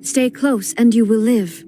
Stay close and you will live.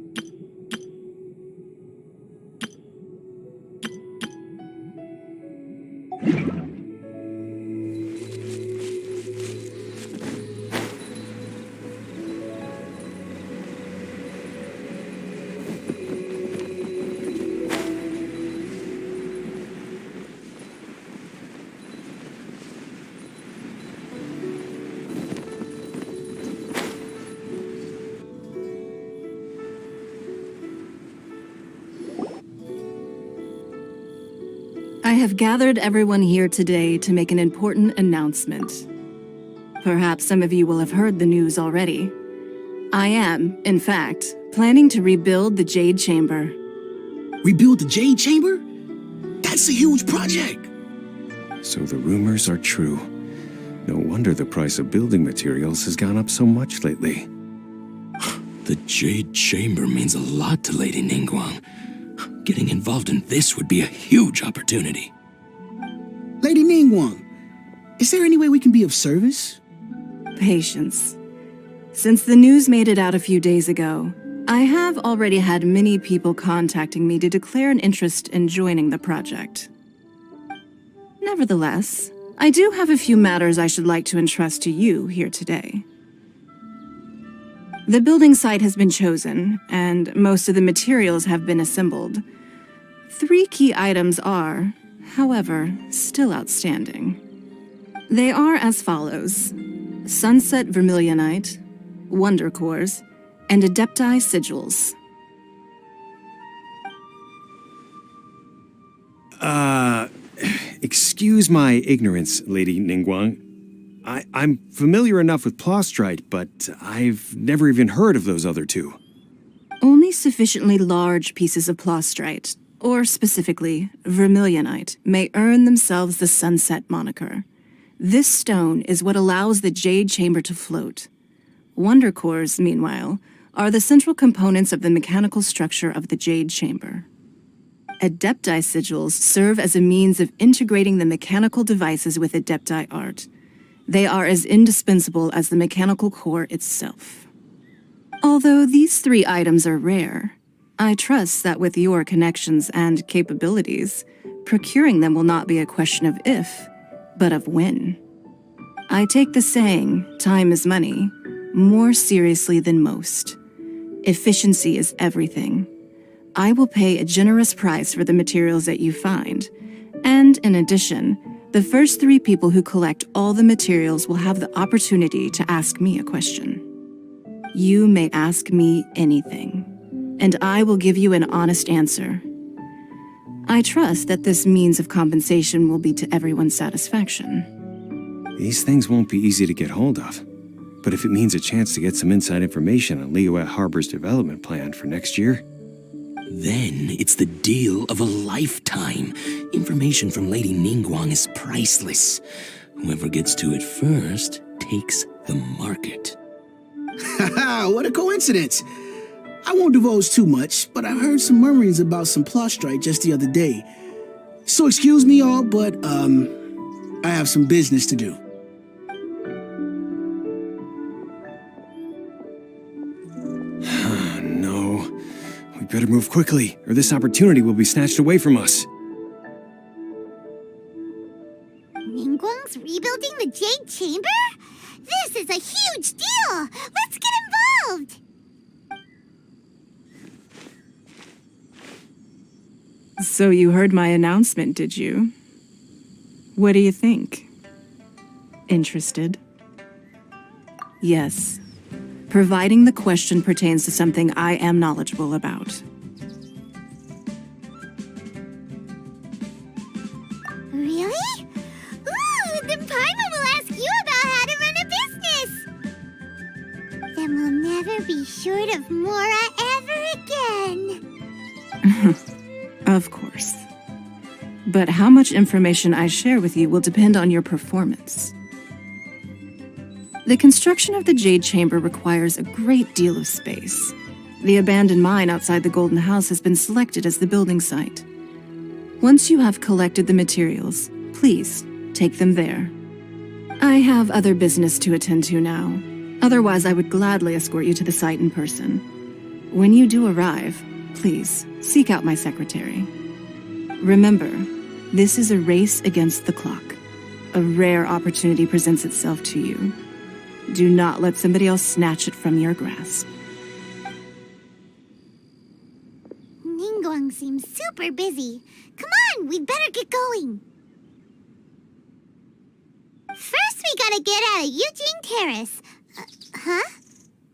I have gathered everyone here today to make an important announcement. Perhaps some of you will have heard the news already. I am, in fact, planning to rebuild the Jade Chamber. Rebuild the Jade Chamber? That's a huge project! So the rumors are true. No wonder the price of building materials has gone up so much lately. The Jade Chamber means a lot to Lady Ningguang. Getting involved in this would be a huge opportunity. Lady Ningguang, is there any way we can be of service? Patience. Since the news made it out a few days ago, I have already had many people contacting me to declare an interest in joining the project. Nevertheless, I do have a few matters I should like to entrust to you here today. The building site has been chosen, and most of the materials have been assembled. 3 key items are, however, still outstanding. They are as follows: Sunset Vermilionite, Wonder Cores, and Adepti Sigils. Excuse my ignorance, Lady Ningguang. I'm familiar enough with Plostrite, but I've never even heard of those other 2. Only sufficiently large pieces of Plostrite, or specifically Vermilionite, may earn themselves the Sunset moniker. This stone is what allows the Jade Chamber to float. Wonder Cores, meanwhile, are the central components of the mechanical structure of the Jade Chamber. Adepti Sigils serve as a means of integrating the mechanical devices with Adepti art. They are as indispensable as the mechanical core itself. Although these 3 items are rare, I trust that with your connections and capabilities, procuring them will not be a question of if, but of when. I take the saying, time is money, more seriously than most. Efficiency is everything. I will pay a generous price for the materials that you find, and in addition, the first 3 people who collect all the materials will have the opportunity to ask me a question. You may ask me anything, and I will give you an honest answer. I trust that this means of compensation will be to everyone's satisfaction. These things won't be easy to get hold of. But if it means a chance to get some inside information on Liyue Harbor's development plan for next year... Then it's the deal of a lifetime. Information from Lady Ningguang is priceless. Whoever gets to it first takes the market. Haha, what a coincidence! I won't divulge too much, but I heard some murmurings about some Plostrite just the other day. So excuse me all, but, I have some business to do. No. We better move quickly, or this opportunity will be snatched away from us. Ningguang's rebuilding the Jade Chamber? This is a huge deal! Let's get involved! So you heard my announcement, did you? What do you think? Interested? Yes. providing the question pertains to something I am knowledgeable about. Really? Ooh, then Paimon will ask you about how to run a business! Then we'll never be short of Mora ever again! Of course. But how much information I share with you will depend on your performance. The construction of the Jade Chamber requires a great deal of space. The abandoned mine outside the Golden House has been selected as the building site. Once you have collected the materials, please take them there. I have other business to attend to now. Otherwise, I would gladly escort you to the site in person. When you do arrive, please seek out my secretary. Remember, this is a race against the clock. A rare opportunity presents itself to you. Do not let somebody else snatch it from your grasp. Ningguang seems super busy. Come on, we'd better get going. First, we gotta get out of Eugene Terrace. Huh?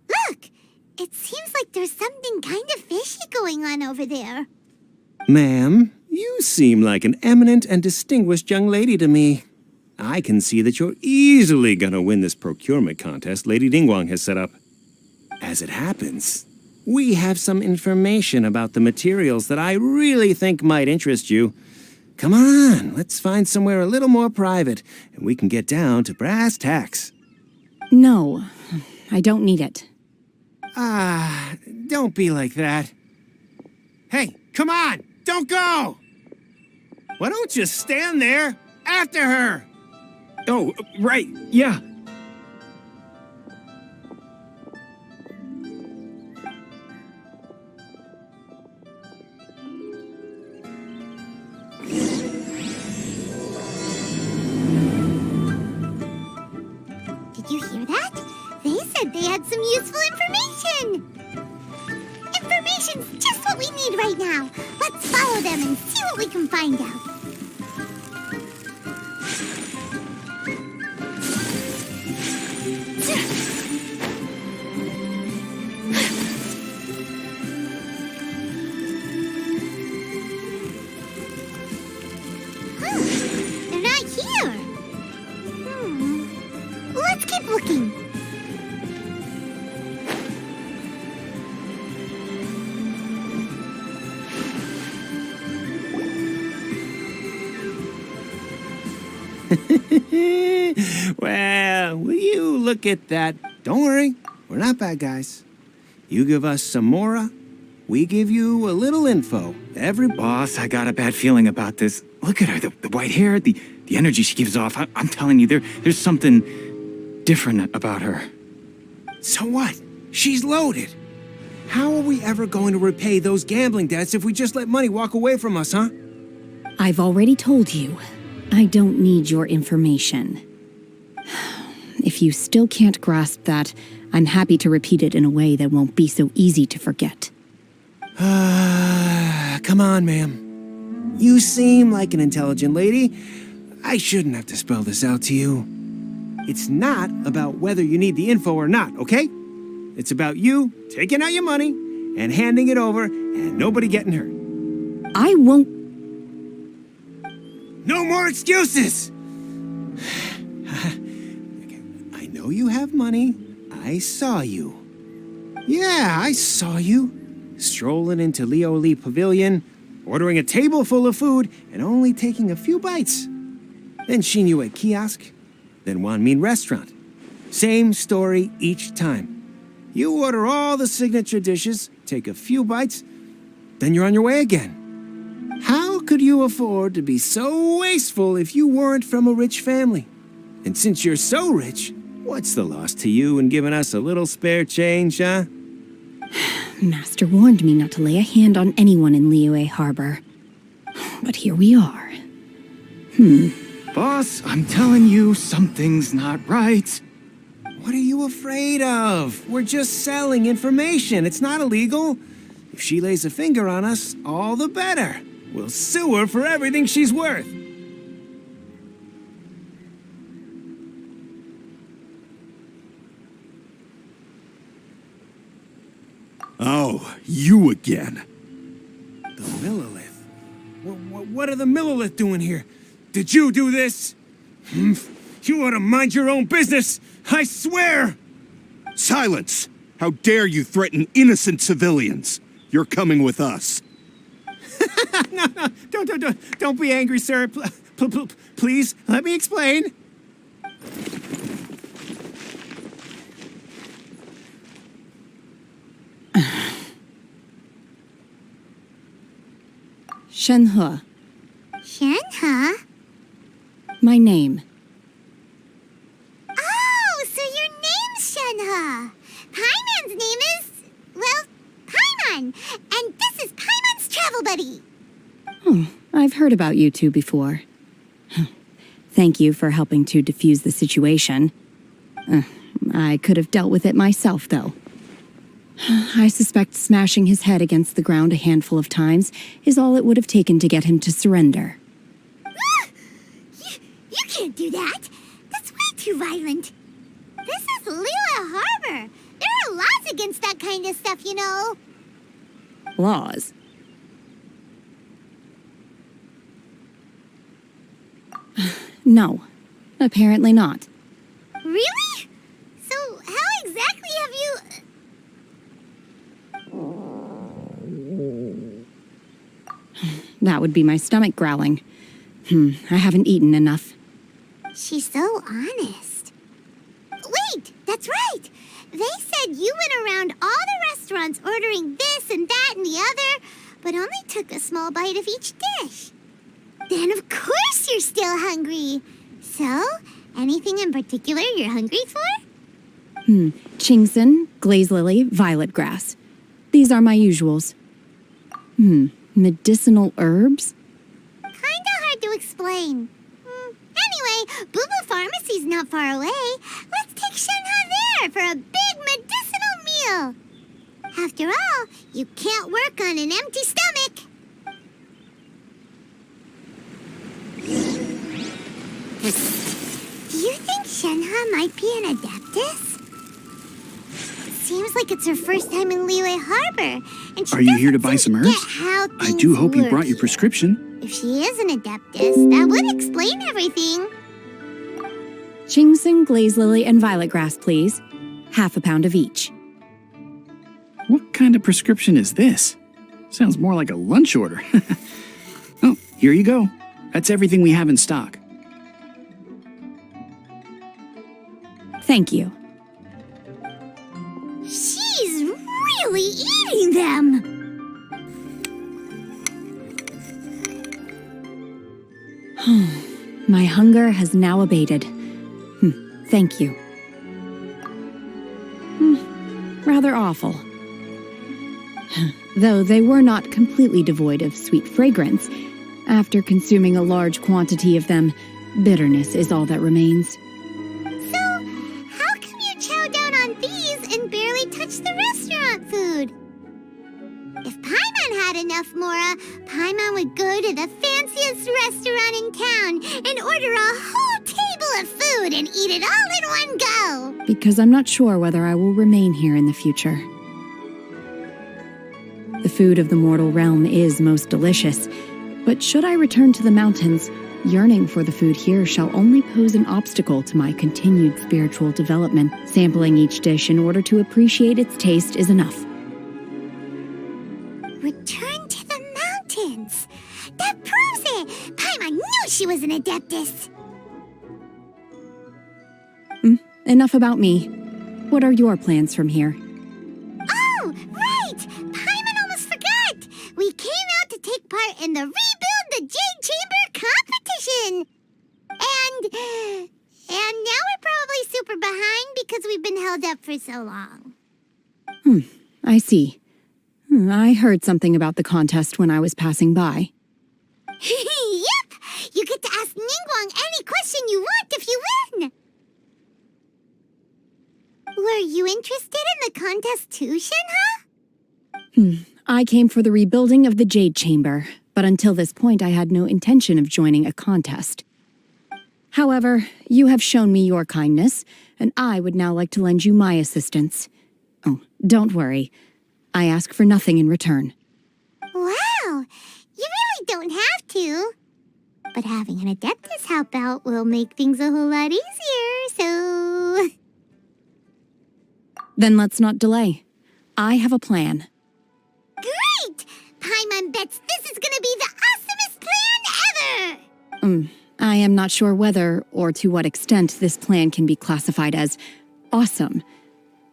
Look! It seems like there's something kind of fishy going on over there. Ma'am, you seem like an eminent and distinguished young lady to me. I can see that you're easily gonna win this procurement contest Lady Ningguang has set up. As it happens, we have some information about the materials that I really think might interest you. Come on, let's find somewhere a little more private, and we can get down to brass tacks. No, I don't need it. Don't be like that. Hey, come on, don't go! Why don't you stand there after her? Oh, right, yeah. Did you hear that? They said they had some useful information. Information's just what we need right now. Let's follow them and see what we can find out. They're not here. Let's keep looking. Well, will you look at that? Don't worry, we're not bad guys. You give us some Mora, we give you a little info. Boss, I got a bad feeling about this. Look at her, the white hair, the energy she gives off. I'm telling you, there's something different about her. So what? She's loaded. How are we ever going to repay those gambling debts if we just let money walk away from us, huh? I've already told you, I don't need your information. If you still can't grasp that, I'm happy to repeat it in a way that won't be so easy to forget. Come on, ma'am. You seem like an intelligent lady. I shouldn't have to spell this out to you. It's not about whether you need the info or not, okay? It's about you taking out your money and handing it over and nobody getting hurt. I won't. No more excuses! I know you have money. I saw you. Yeah, I saw you. Strolling into Leo Lee Pavilion, ordering a table full of food, and only taking a few bites. Then Shinyu at kiosk, then Wanmin restaurant. Same story each time. You order all the signature dishes, take a few bites, then you're on your way again. How could you afford to be so wasteful if you weren't from a rich family? And since you're so rich, what's the loss to you in giving us a little spare change, huh? Master warned me not to lay a hand on anyone in Liyue Harbor. But here we are. Boss, I'm telling you, something's not right. What are you afraid of? We're just selling information. It's not illegal. If she lays a finger on us, all the better. We'll sue her for everything she's worth. Oh, you again. The Millilith? What are the Millilith doing here? Did you do this? You ought to mind your own business! I swear! Silence! How dare you threaten innocent civilians? You're coming with us. No, don't be angry, sir. Please, let me explain. Shenhe, Shenhe? my name. Oh, so your name's Shenhe. Paimon's name is, well, Paimon. And this is Paimon's travel buddy. I've heard about you two before. Thank you for helping to defuse the situation. I could have dealt with it myself, though. I suspect smashing his head against the ground a handful of times is all it would have taken to get him to surrender. You can't do that. That's way too violent. This is Liyue Harbor. There are laws against that kind of stuff, you know. Laws? No, apparently not. Really? So how exactly have you... That would be my stomach growling. I haven't eaten enough. She's so honest. Wait, that's right. They said you went around all the restaurants ordering this and that and the other, but only took a small bite of each dish. Then of course you're still hungry. So, anything in particular you're hungry for? Chingson, glaze lily, violet grass. These are my usuals. Medicinal herbs? Kinda hard to explain. Anyway, Boo Boo Pharmacy's not far away. Let's take Shenhe there for a big medicinal meal. After all, you can't work on an empty stomach. Do you think Shenhe might be an Adeptus? It seems like it's her first time in Liyue Harbor, and she Are you here to doesn't buy seem some to herbs? get how I things do hope you work. brought your prescription. If she is an Adeptus, that would explain everything. Chingson, glaze lily, and violet grass, please. Half a pound of each. What kind of prescription is this? Sounds more like a lunch order. Oh, here you go. That's everything we have in stock. Thank you. She's really eating them! My hunger has now abated. Thank you. Rather awful. Though they were not completely devoid of sweet fragrance, after consuming a large quantity of them, bitterness is all that remains. So, how come you chow down on these and barely touch the restaurant food? If Paimon had enough Mora, Paimon would go to the fanciest restaurant in town and order a whole table of food and eat it all in one go. Because I'm not sure whether I will remain here in the future. The food of the mortal realm is most delicious, but should I return to the mountains, yearning for the food here shall only pose an obstacle to my continued spiritual development. Sampling each dish in order to appreciate its taste is enough. Return to the mountains. That proves it. Paimon knew she was an Adeptus. Enough about me. What are your plans from here? Oh, right! Paimon almost forgot! We came out to take part in the Rebuild the Jade Chamber competition! And now we're probably super behind because we've been held up for so long. I see. I heard something about the contest when I was passing by. Yep! You get to ask Ningguang any question you want if you win! Were you interested in the contest too, Shenhe? I came for the rebuilding of the Jade Chamber, but until this point I had no intention of joining a contest. However, you have shown me your kindness, and I would now like to lend you my assistance. Oh, don't worry. I ask for nothing in return. Wow, you really don't have to. But having an Adeptus help out will make things a whole lot easier, so... Then let's not delay. I have a plan. Great! Paimon bets this is gonna be the awesomest plan ever! I am not sure whether or to what extent this plan can be classified as awesome.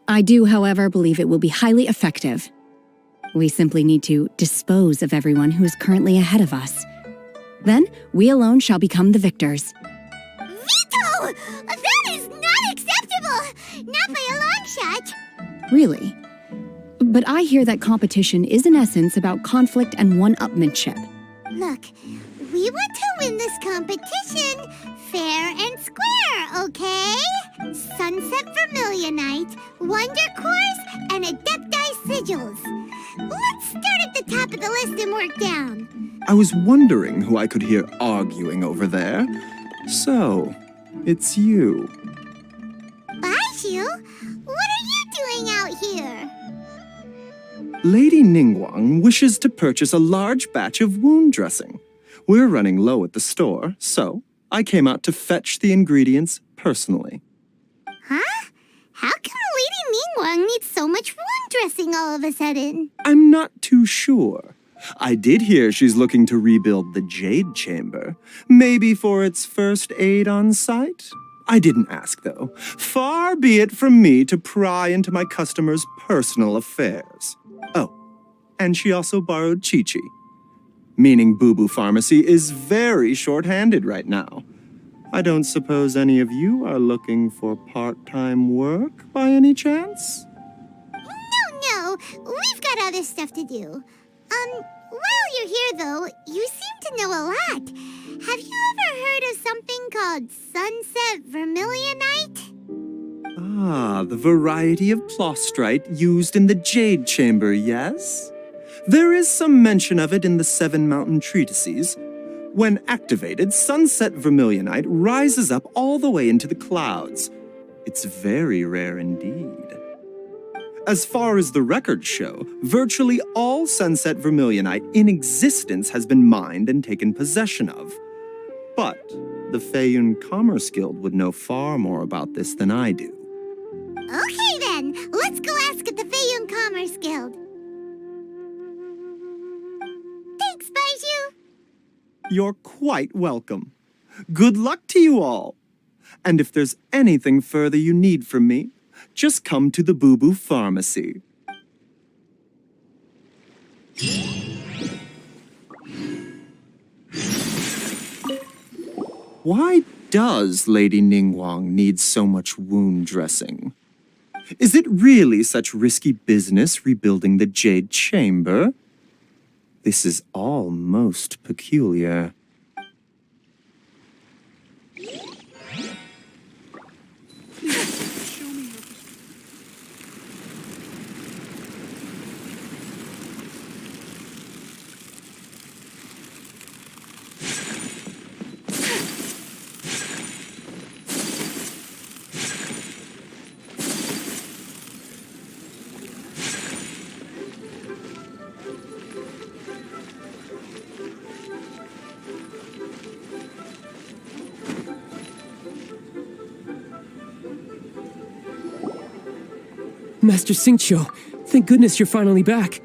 I do, however, believe it will be highly effective. We simply need to dispose of everyone who is currently ahead of us. Then, we alone shall become the victors. Veto! That is not acceptable! Not by a long shot! Really? But I hear that competition is in essence about conflict and one-upmanship. Look, we want to win this competition fair and square, okay? Sunset Vermilionite, Wonder Course, and Adepti Sigils. Let's start at the top of the list and work down. I was wondering who I could hear arguing over there. So, it's you. Baishu, what are you doing out here? Lady Ningguang wishes to purchase a large batch of wound dressing. We're running low at the store, so I came out to fetch the ingredients personally. Huh? How come Lady Ningguang needs so much wound dressing all of a sudden? I'm not too sure. I did hear she's looking to rebuild the Jade Chamber, maybe for its first aid on site. I didn't ask, though. Far be it from me to pry into my customers' personal affairs. Oh, and she also borrowed Chi-Chi, meaning Boo Boo Pharmacy is very short-handed right now. I don't suppose any of you are looking for part-time work by any chance? No, we've got other stuff to do. While you're here, though, you seem to know a lot. Have you ever heard of something called Sunset Vermilionite? Ah, the variety of plostrite used in the Jade Chamber, yes? There is some mention of it in the Seven Mountain Treatises. When activated, Sunset Vermilionite rises up all the way into the clouds. It's very rare indeed. As far as the records show, virtually all Sunset Vermilionite in existence has been mined and taken possession of. But the Feiyun Commerce Guild would know far more about this than I do. Okay then, let's go ask at the Feiyun Commerce Guild. Thanks, Baiju. You're quite welcome. Good luck to you all. And if there's anything further you need from me, just come to the Boo Boo Pharmacy. Why does Lady Ningguang need so much wound dressing? Is it really such risky business rebuilding the Jade Chamber? This is all most peculiar. Master Xingqiu, thank goodness you're finally back.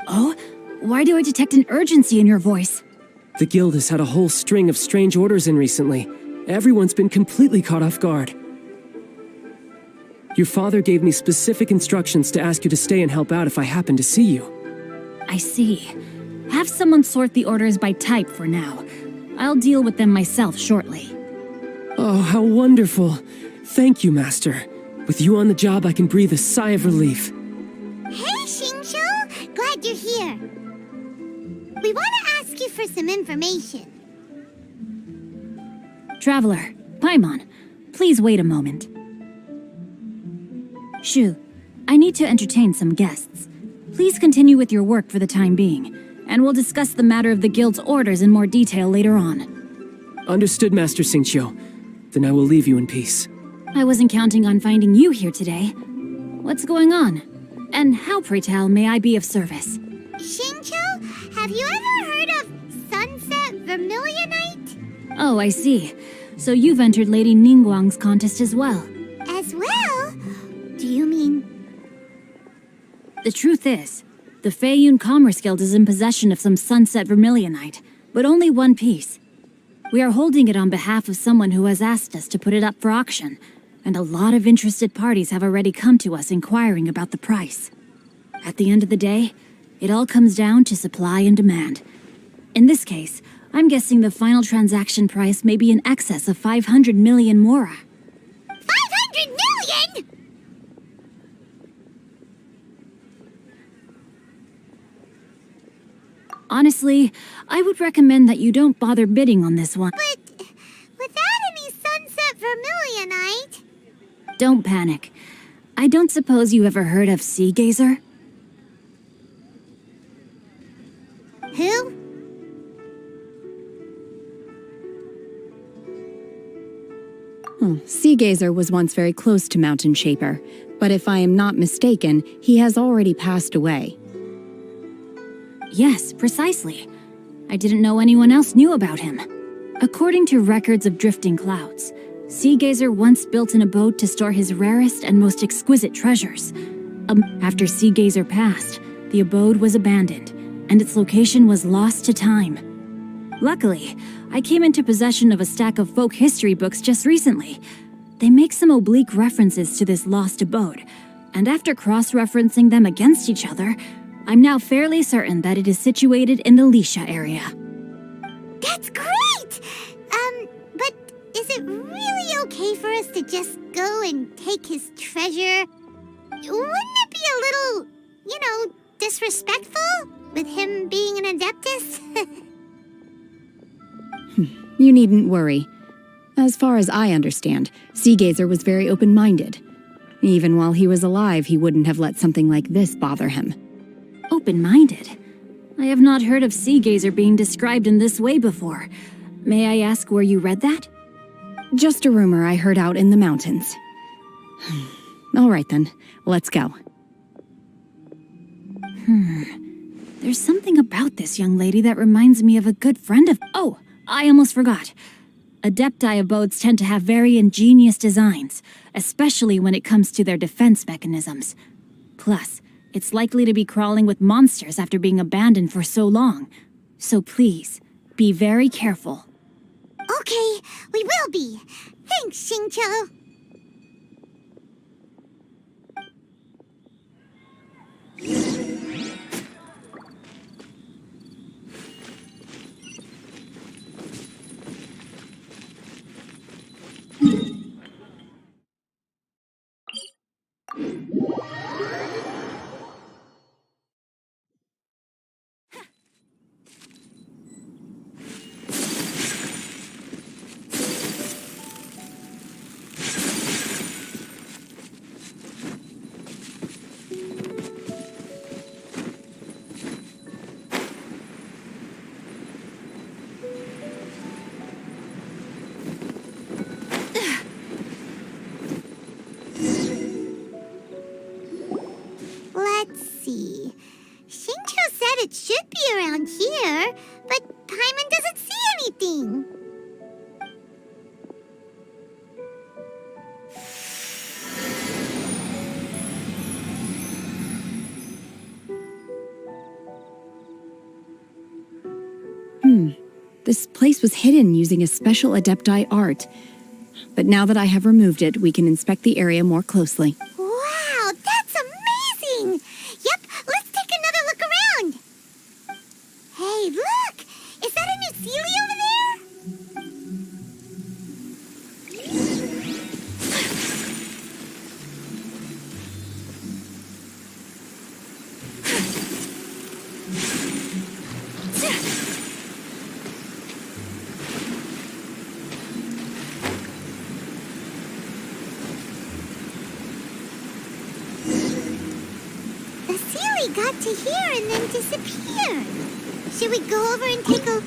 Oh? Why do I detect an urgency in your voice? The guild has had a whole string of strange orders in recently. Everyone's been completely caught off guard. Your father gave me specific instructions to ask you to stay and help out if I happen to see you. I see. Have someone sort the orders by type for now. I'll deal with them myself shortly. Oh, how wonderful. Thank you, Master. With you on the job, I can breathe a sigh of relief. Hey, Xingqiu! Glad you're here. We want to ask you for some information. Traveler, Paimon, please wait a moment. Shu, I need to entertain some guests. Please continue with your work for the time being, and we'll discuss the matter of the guild's orders in more detail later on. Understood, Master Xingqiu. Then I will leave you in peace. I wasn't counting on finding you here today. What's going on? And how, pray tell, may I be of service? Xingqiu, have you ever heard of Sunset Vermilionite? Oh, I see. So you've entered Lady Ningguang's contest as well. As well? Do you mean... The truth is, the Feiyun Commerce Guild is in possession of some Sunset Vermilionite, but only one piece. We are holding it on behalf of someone who has asked us to put it up for auction, and a lot of interested parties have already come to us inquiring about the price. At the end of the day, it all comes down to supply and demand. In this case, I'm guessing the final transaction price may be in excess of 500 million mora. 500 million?! Honestly, I would recommend that you don't bother bidding on this one. But without any Sunset Vermilionite... Don't panic. I don't suppose you ever heard of Sea Gazer? Who? Sea Gazer was once very close to Mountain Shaper, but if I am not mistaken, he has already passed away. Yes, precisely. I didn't know anyone else knew about him. According to records of drifting clouds, Sea Gazer once built an abode to store his rarest and most exquisite treasures. After Sea Gazer passed, the abode was abandoned, and its location was lost to time. Luckily, I came into possession of a stack of folk history books just recently. They make some oblique references to this lost abode, and after cross-referencing them against each other, I'm now fairly certain that it is situated in the Lisha area. That's great! But is it really okay for us to just go and take his treasure? Wouldn't it be a little, disrespectful? With him being an Adeptus? You needn't worry. As far as I understand, Sea Gazer was very open-minded. Even while he was alive, he wouldn't have let something like this bother him. Open-minded? I have not heard of Sea Gazer being described in this way before. May I ask where you read that? Just a rumor I heard out in the mountains. All right then, let's go. There's something about this young lady that reminds me of a good friend of— Oh, I almost forgot. Adepti abodes tend to have very ingenious designs, especially when it comes to their defense mechanisms. Plus, it's likely to be crawling with monsters after being abandoned for so long. So please, be very careful. Okay, we will be. Thanks, Xingqiu. Let's see. Xingqiu said it should be around here, but Paimon doesn't see anything. This place was hidden using a special Adepti art. But now that I have removed it, we can inspect the area more closely. Wow, that's amazing! Yep, let's take another look around. Hey, look! Is that a new Sealy over there? The Sealy got to here and then disappeared. Should we go over and take a...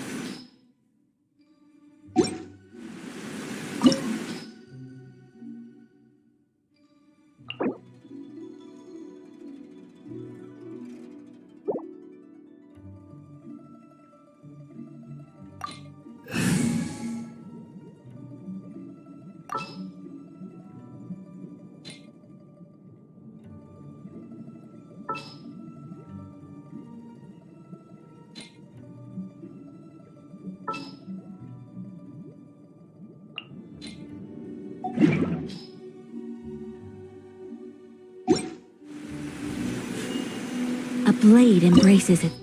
A blade embraces it.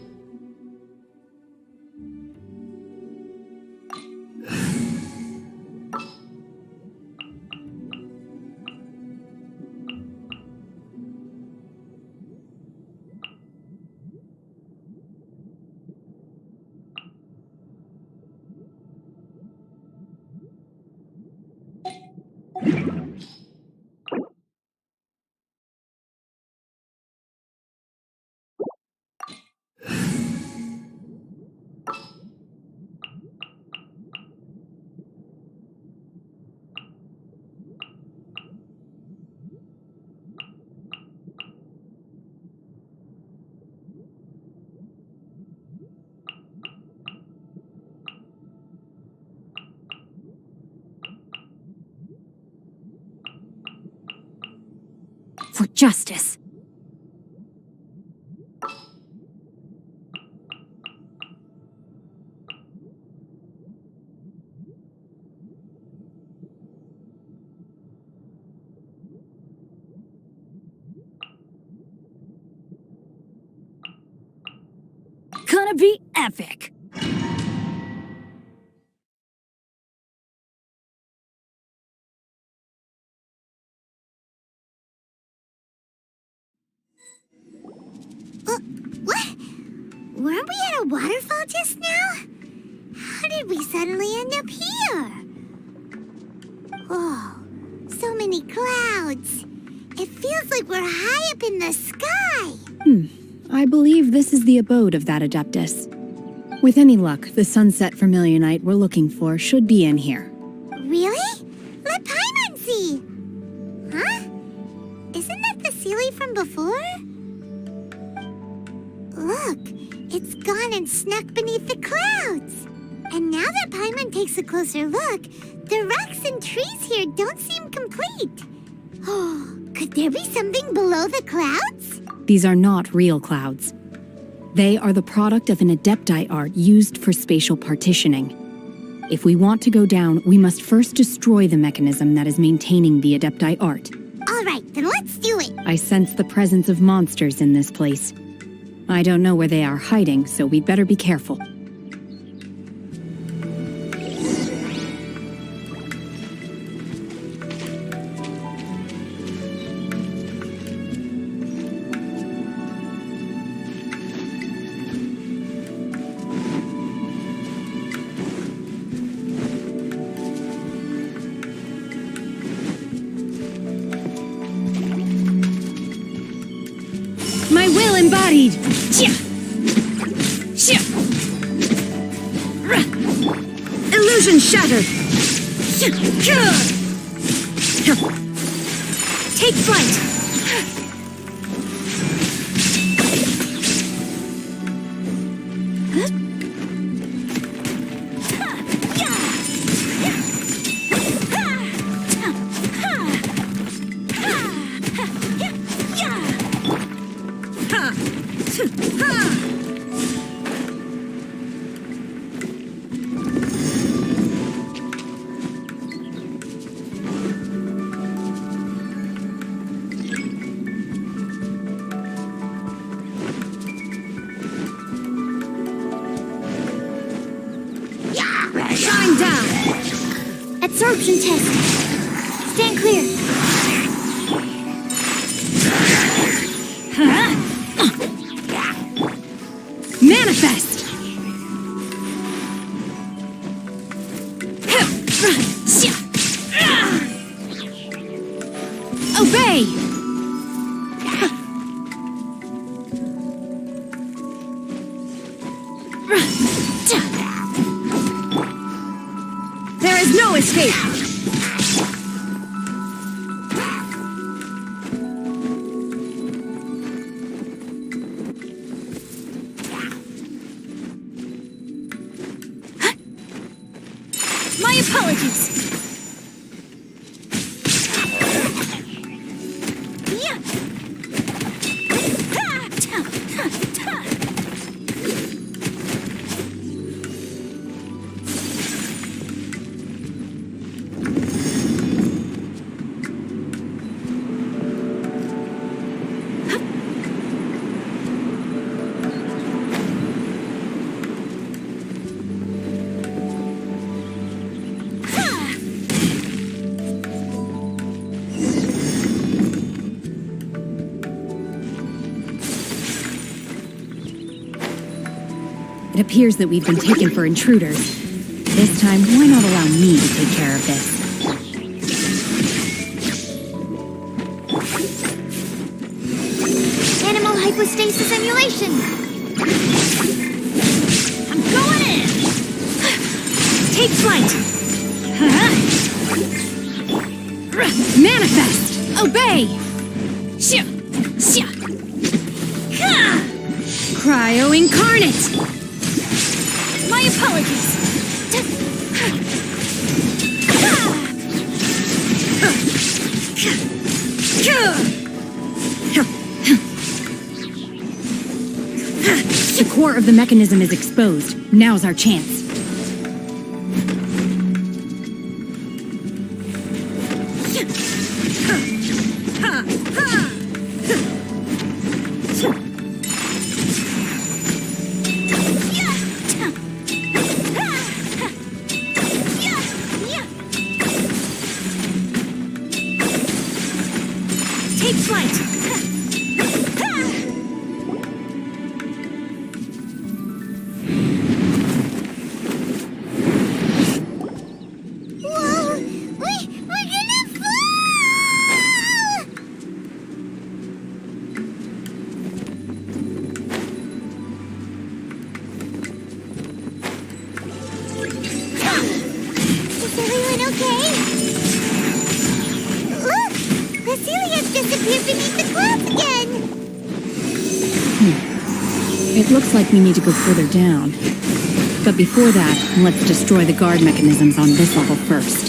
For justice. Gonna be epic. What? Weren't we at a waterfall just now? How did we suddenly end up here? Oh, so many clouds. It feels like we're high up in the sky. I believe this is the abode of that Adeptus. With any luck, the sunset vermilionite we're looking for should be in here. Really? Let Paimon see. Huh? Isn't that the Sealy from before? Look, it's gone and snuck beneath the clouds. And now that Paimon takes a closer look, the rocks and trees here don't seem complete. Oh, could there be something below the clouds? These are not real clouds. They are the product of an Adepti art used for spatial partitioning. If we want to go down, we must first destroy the mechanism that is maintaining the Adepti art. All right, then let's do it. I sense the presence of monsters in this place. I don't know where they are hiding, so we'd better be careful. My will embodied! Illusion shattered! Take flight! Shine down! Absorption test! Stand clear! Manifest! Obey! There is no escape! My apologies! It appears that we've been taken for intruders. This time, why not allow me to take care of this? Animal hypostasis emulation. I'm going in! Take flight! Manifest! Obey! Cryo incarnate! My apologies! The core of the mechanism is exposed. Now's our chance. Take flight! Whoa! We're gonna fall! Is everyone okay? Look! The Celia's disappeared beneath the clouds again! It looks like we need to go further down. But before that, let's destroy the guard mechanisms on this level first.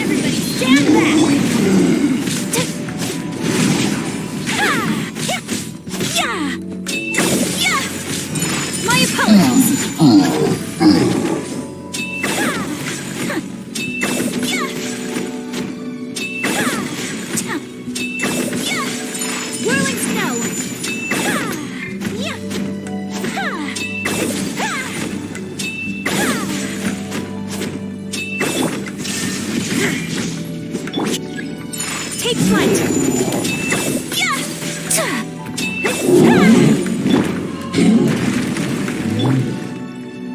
Everybody stand back! My apologies! Whirling snow! Take flight!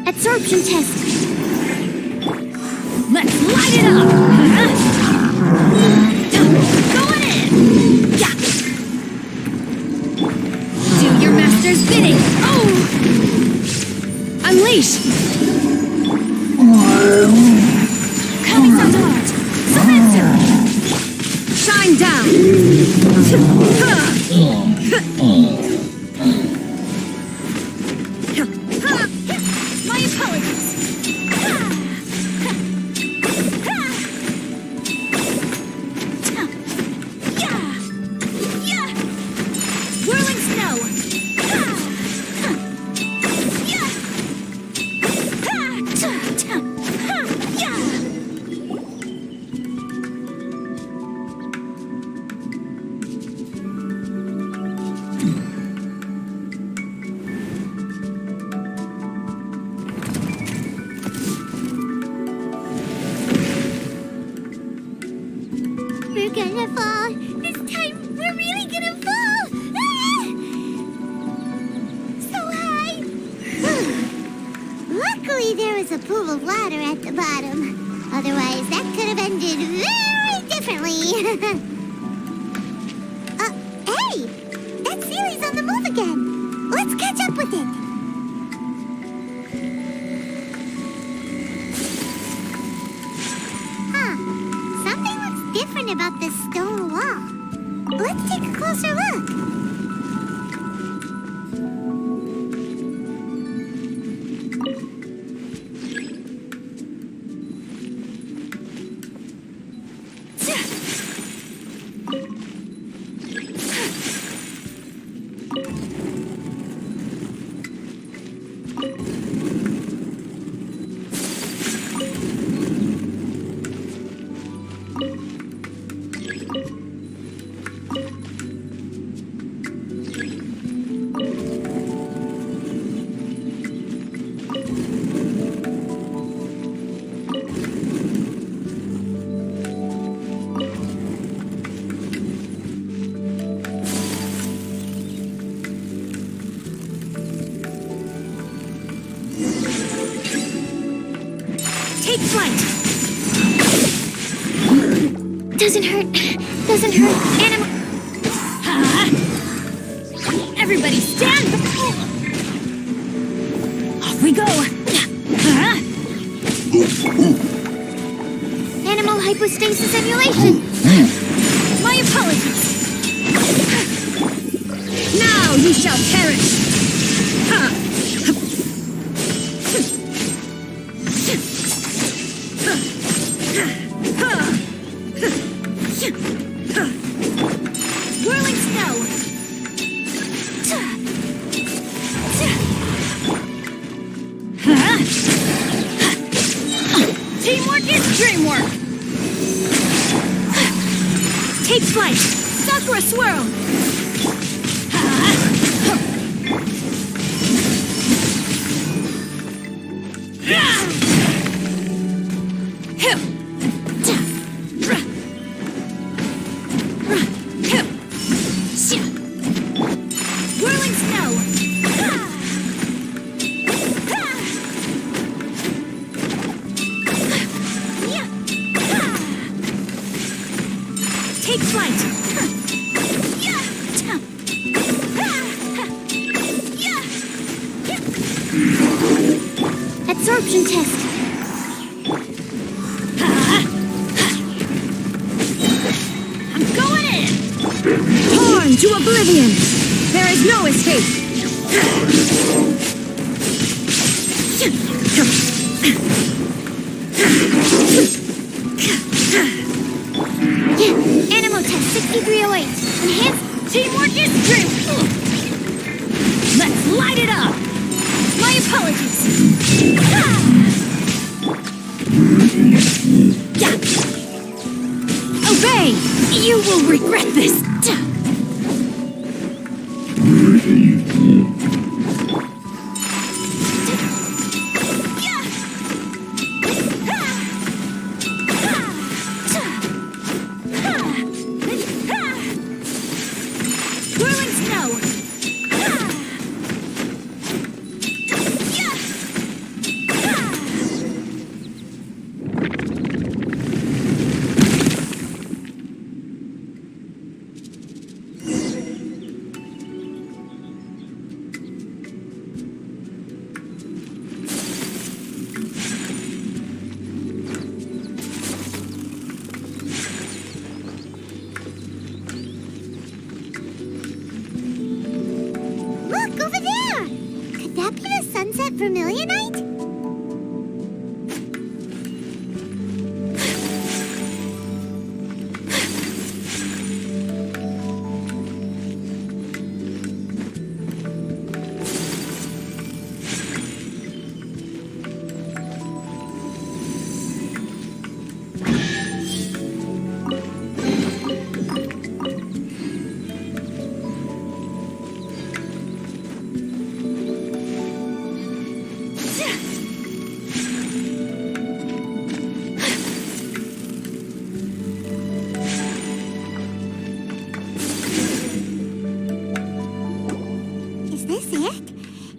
Absorption test. Let's light it up! Going in! Do your master's bidding! Oh! Unleash! Coming from heart! Surrender! Shine down! My apologies! Whirling snow! We're gonna fall. This time, we're really gonna fall. Ah! So high. Luckily, there was a pool of water at the bottom. Otherwise, that could have ended very differently. Hey! That Sealy's on the move again. Let's catch up with it. Huh. Something looks different about this stone wall. Let's take a closer look. Doesn't hurt. Doesn't hurt. Animal. Everybody stand! Off we go! Animal hypostasis emulation. My apologies! Now you shall perish! Whirling snow! Teamwork is dreamwork! Take flight! Sakura swirl! Whirling snow! Take flight! Absorption test. I'm going in! Torn to oblivion! There is no escape! Animal test 6308. Enhanced. Teamwork is dream! Let's light it up! My apologies! Obey! You will regret this! Whirling snow! Look, over there! Could that be the sunset vermilionite? Is this it?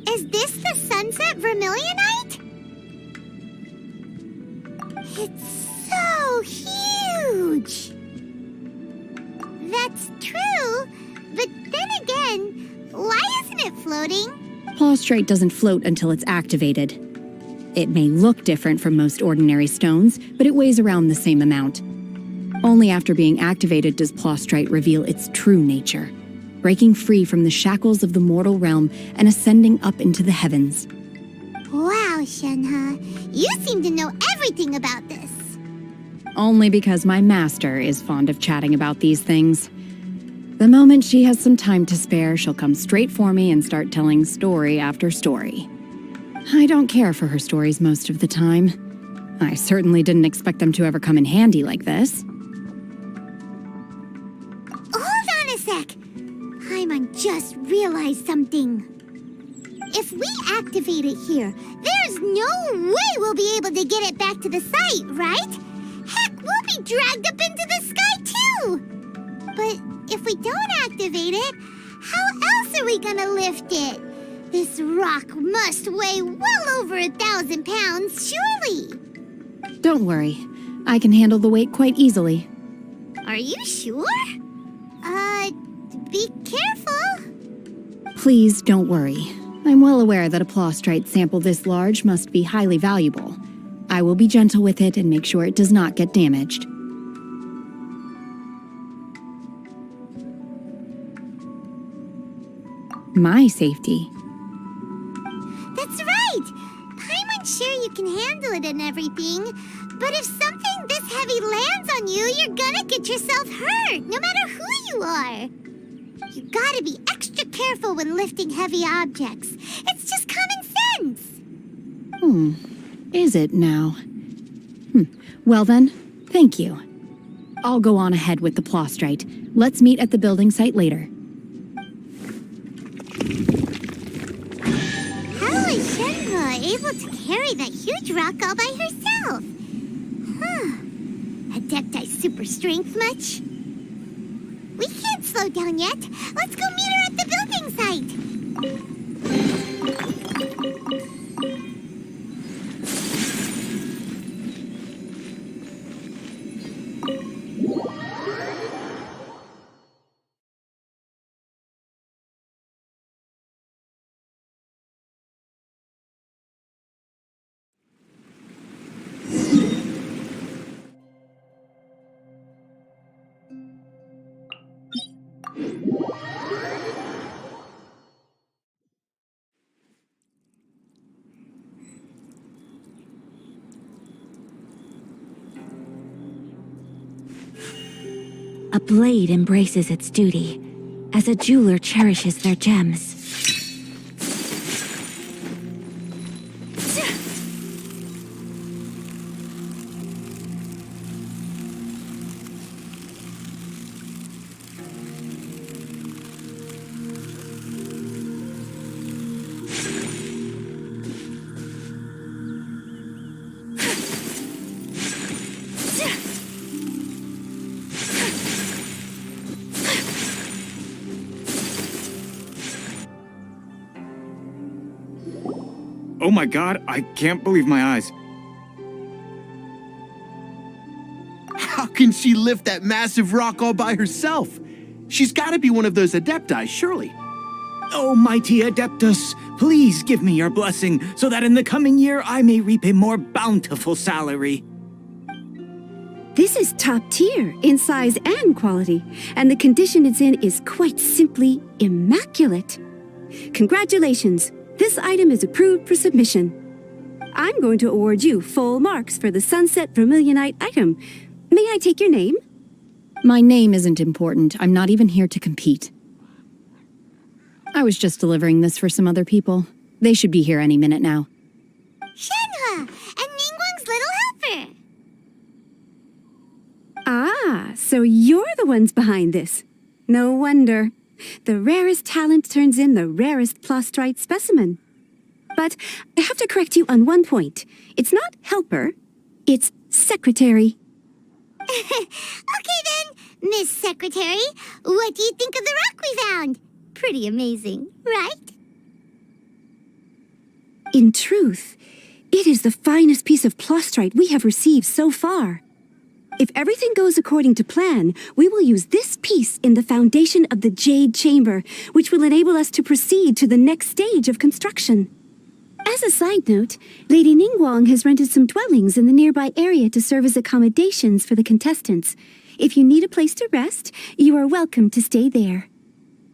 Is this the sunset vermilionite? It's so huge! That's true, but then again, why isn't it floating? Plaustrite doesn't float until it's activated. It may look different from most ordinary stones, but it weighs around the same amount. Only after being activated does Plaustrite reveal its true nature, breaking free from the shackles of the mortal realm and ascending up into the heavens. Wow, Shenhe, you seem to know everything about this. Only because my master is fond of chatting about these things. The moment she has some time to spare, she'll come straight for me and start telling story after story. I don't care for her stories most of the time. I certainly didn't expect them to ever come in handy like this. Hold on a sec. Paimon just realized something. If we activate it here, there's no way we'll be able to get it back to the site, right? Heck, we'll be dragged up into the sky too! But if we don't activate it, how else are we gonna lift it? This rock must weigh well over 1,000 pounds, surely! Don't worry. I can handle the weight quite easily. Are you sure? Be careful. Please don't worry. I'm well aware that a plostrite sample this large must be highly valuable. I will be gentle with it and make sure it does not get damaged. My safety. That's right! Paimon's sure you can handle it and everything, but if something this heavy lands on you, you're gonna get yourself hurt, no matter who you are. You gotta be extra careful when lifting heavy objects. It's just common sense. Is it now? Well then, thank you. I'll go on ahead with the plostrite. Let's meet at the building site later. How is Shenhua able to carry that huge rock all by herself? Adepti super strength much? We can't slow down yet. Let's go meet her at the building site. A blade embraces its duty, as a jeweler cherishes their gems. Oh my god, I can't believe my eyes. How can she lift that massive rock all by herself? She's gotta be one of those Adepti, surely. Oh, mighty Adeptus, please give me your blessing so that in the coming year I may reap a more bountiful salary. This is top tier in size and quality, and the condition it's in is quite simply immaculate. Congratulations, this item is approved for submission. I'm going to award you full marks for the Sunset Vermilionite item. May I take your name? My name isn't important. I'm not even here to compete. I was just delivering this for some other people. They should be here any minute now. Shenhua and Ningguang's little helper. Ah, so you're the ones behind this. No wonder. The rarest talent turns in the rarest plostrite specimen. But I have to correct you on one point. It's not helper, it's secretary. Okay then, Miss Secretary, what do you think of the rock we found? Pretty amazing, right? In truth, it is the finest piece of plostrite we have received so far. If everything goes according to plan, we will use this piece in the foundation of the Jade Chamber, which will enable us to proceed to the next stage of construction. As a side note, Lady Ningguang has rented some dwellings in the nearby area to serve as accommodations for the contestants. If you need a place to rest, you are welcome to stay there.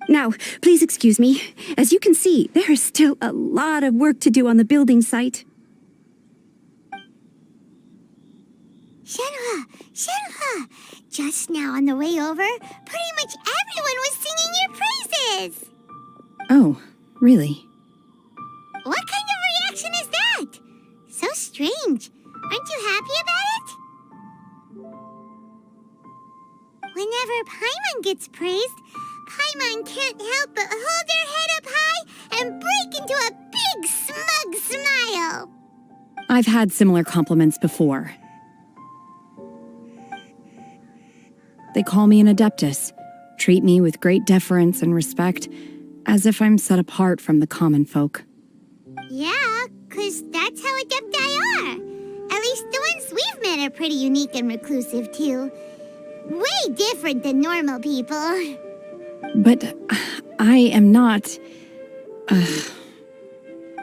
Now, please excuse me. As you can see, there is still a lot of work to do on the building site. Shenhua! Just now on the way over, pretty much everyone was singing your praises! Oh, really? What kind of reaction is that? So strange. Aren't you happy about it? Whenever Paimon gets praised, Paimon can't help but hold her head up high and break into a big smug smile. I've had similar compliments before. They call me an Adeptus, treat me with great deference and respect, as if I'm set apart from the common folk. Yeah, 'cause that's how Adepti are. At least the ones we've met are pretty unique and reclusive, too. Way different than normal people. But I am not.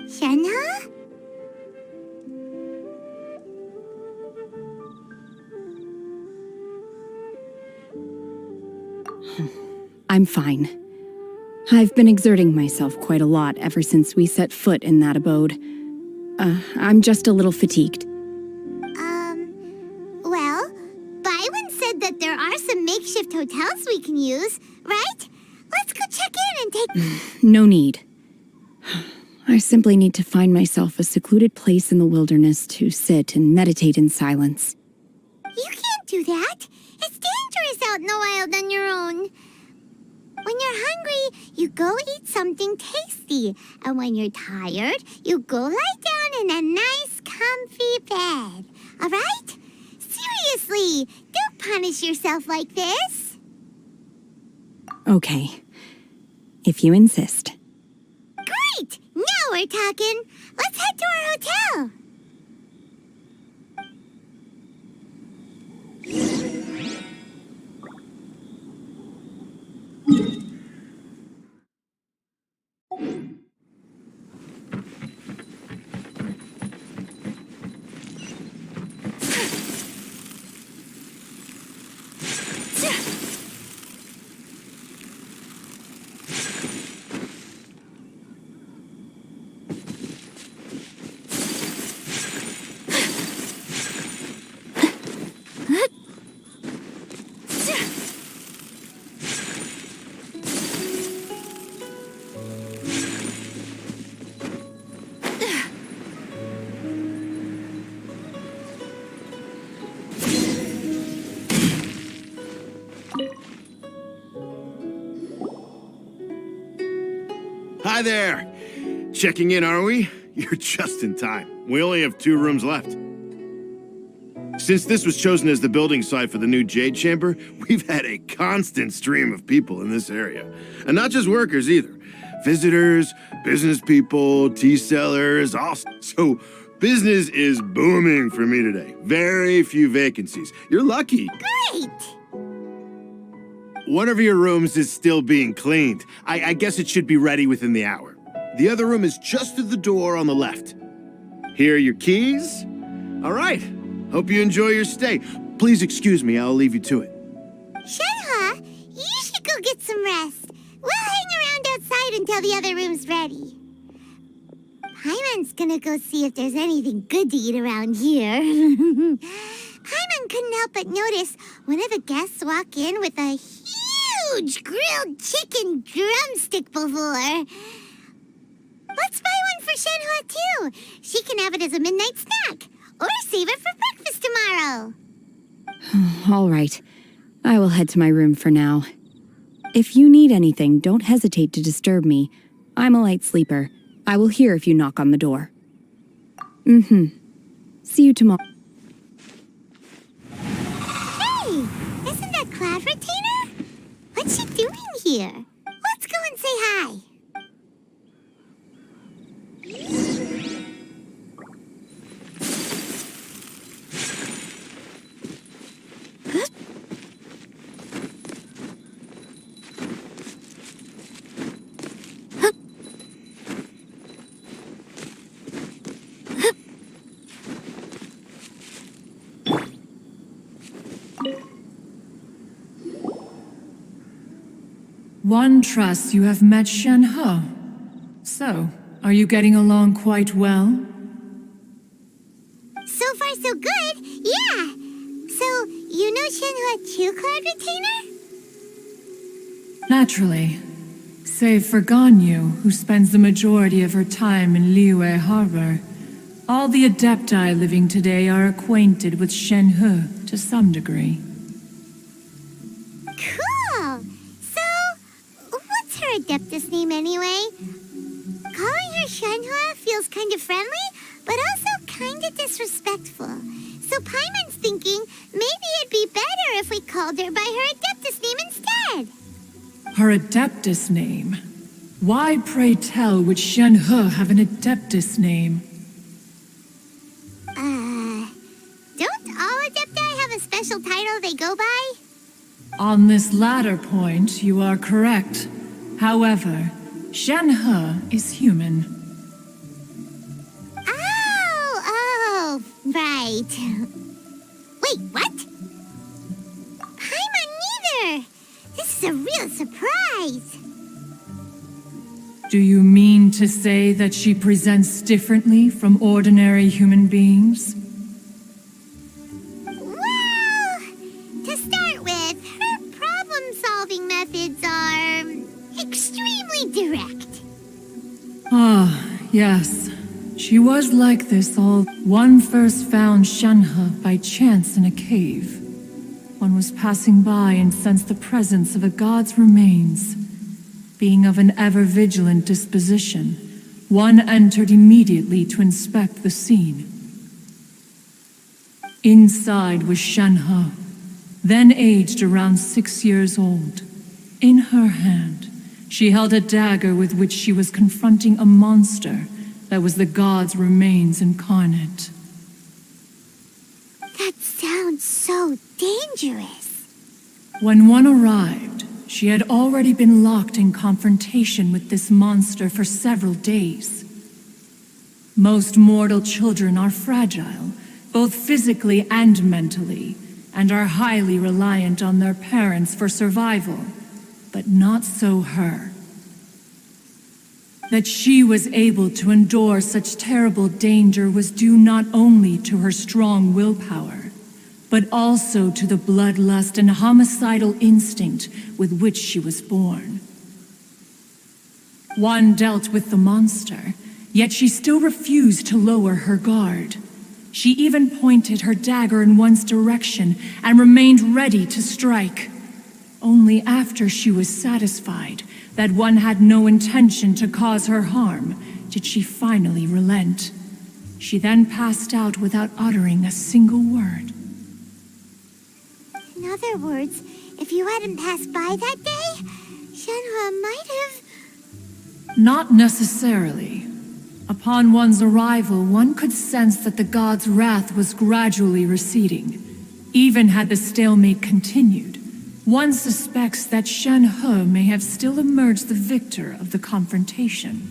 Shenhe? I'm fine. I've been exerting myself quite a lot ever since we set foot in that abode. I'm just a little fatigued. Well, Byron said that there are some makeshift hotels we can use, right? Let's go check in and take... No need. I simply need to find myself a secluded place in the wilderness to sit and meditate in silence. You can't do that. It's dangerous out in the wild on your own. When you're hungry, you go eat something tasty. And when you're tired, you go lie down in a nice, comfy bed. All right? Seriously, don't punish yourself like this. Okay. If you insist. Great! Now we're talking. Let's head to our hotel. Hi there. Checking in, are we? You're just in time. We only have 2 rooms left. Since this was chosen as the building site for the new Jade Chamber, we've had a constant stream of people in this area. And not just workers either. Visitors, business people, tea sellers, all. So business is booming for me today. Very few vacancies. You're lucky. Great! One of your rooms is still being cleaned. I guess it should be ready within the hour. The other room is just through the door on the left. Here are your keys. All right. Hope you enjoy your stay. Please excuse me, I'll leave you to it. Shenhe, you should go get some rest. We'll hang around outside until the other room's ready. Paimon's gonna go see if there's anything good to eat around here. Paimon couldn't help but notice one of the guests walk in with a huge grilled chicken drumstick before. Let's buy one for Shenhe too. She can have it as a midnight snack. Or save it for breakfast tomorrow. All right. I will head to my room for now. If you need anything, don't hesitate to disturb me. I'm a light sleeper. I will hear if you knock on the door. See you tomorrow. Hey, isn't that Cloud Retainer? What's she doing here? Let's go and say hi. One trusts you have met Shenhe. So, are you getting along quite well? So far, so good. Yeah. So, you know Shenhe too, Cloud Retainer? Naturally. Save for Ganyu, who spends the majority of her time in Liyue Harbor. All the Adepti living today are acquainted with Shenhe to some degree. Cool. So, what's her Adeptus name anyway? Calling her Shenhe feels kind of friendly, but also kind of disrespectful. So Paimon's thinking maybe it'd be better if we called her by her Adeptus name instead. Her Adeptus name? Why, pray tell, would Shenhe have an Adeptus name? Don't all Adepti have a special title they go by? On this latter point, you are correct. However, Shenhe is human. Oh, right. Wait, what? Paimon neither. This is a real surprise. Do you mean to say that she presents differently from ordinary human beings? Well, to start with, her problem-solving methods are extremely direct. Ah, yes. She was like this all. One first found Shenhe by chance in a cave. One was passing by and sensed the presence of a god's remains. Being of an ever-vigilant disposition, one entered immediately to inspect the scene. Inside was Shenhe, then aged around 6 years old. In her hand, she held a dagger with which she was confronting a monster that was the god's remains incarnate. That sounds so dangerous. When one arrived, she had already been locked in confrontation with this monster for several days. Most mortal children are fragile, both physically and mentally, and are highly reliant on their parents for survival. But not so her. That she was able to endure such terrible danger was due not only to her strong willpower, but also to the bloodlust and homicidal instinct with which she was born. One dealt with the monster, yet she still refused to lower her guard. She even pointed her dagger in one's direction and remained ready to strike. Only after she was satisfied that one had no intention to cause her harm did she finally relent. She then passed out without uttering a single word. In other words, if you hadn't passed by that day, Shenhe might have... Not necessarily. Upon one's arrival, one could sense that the god's wrath was gradually receding. Even had the stalemate continued, one suspects that Shenhe may have still emerged the victor of the confrontation.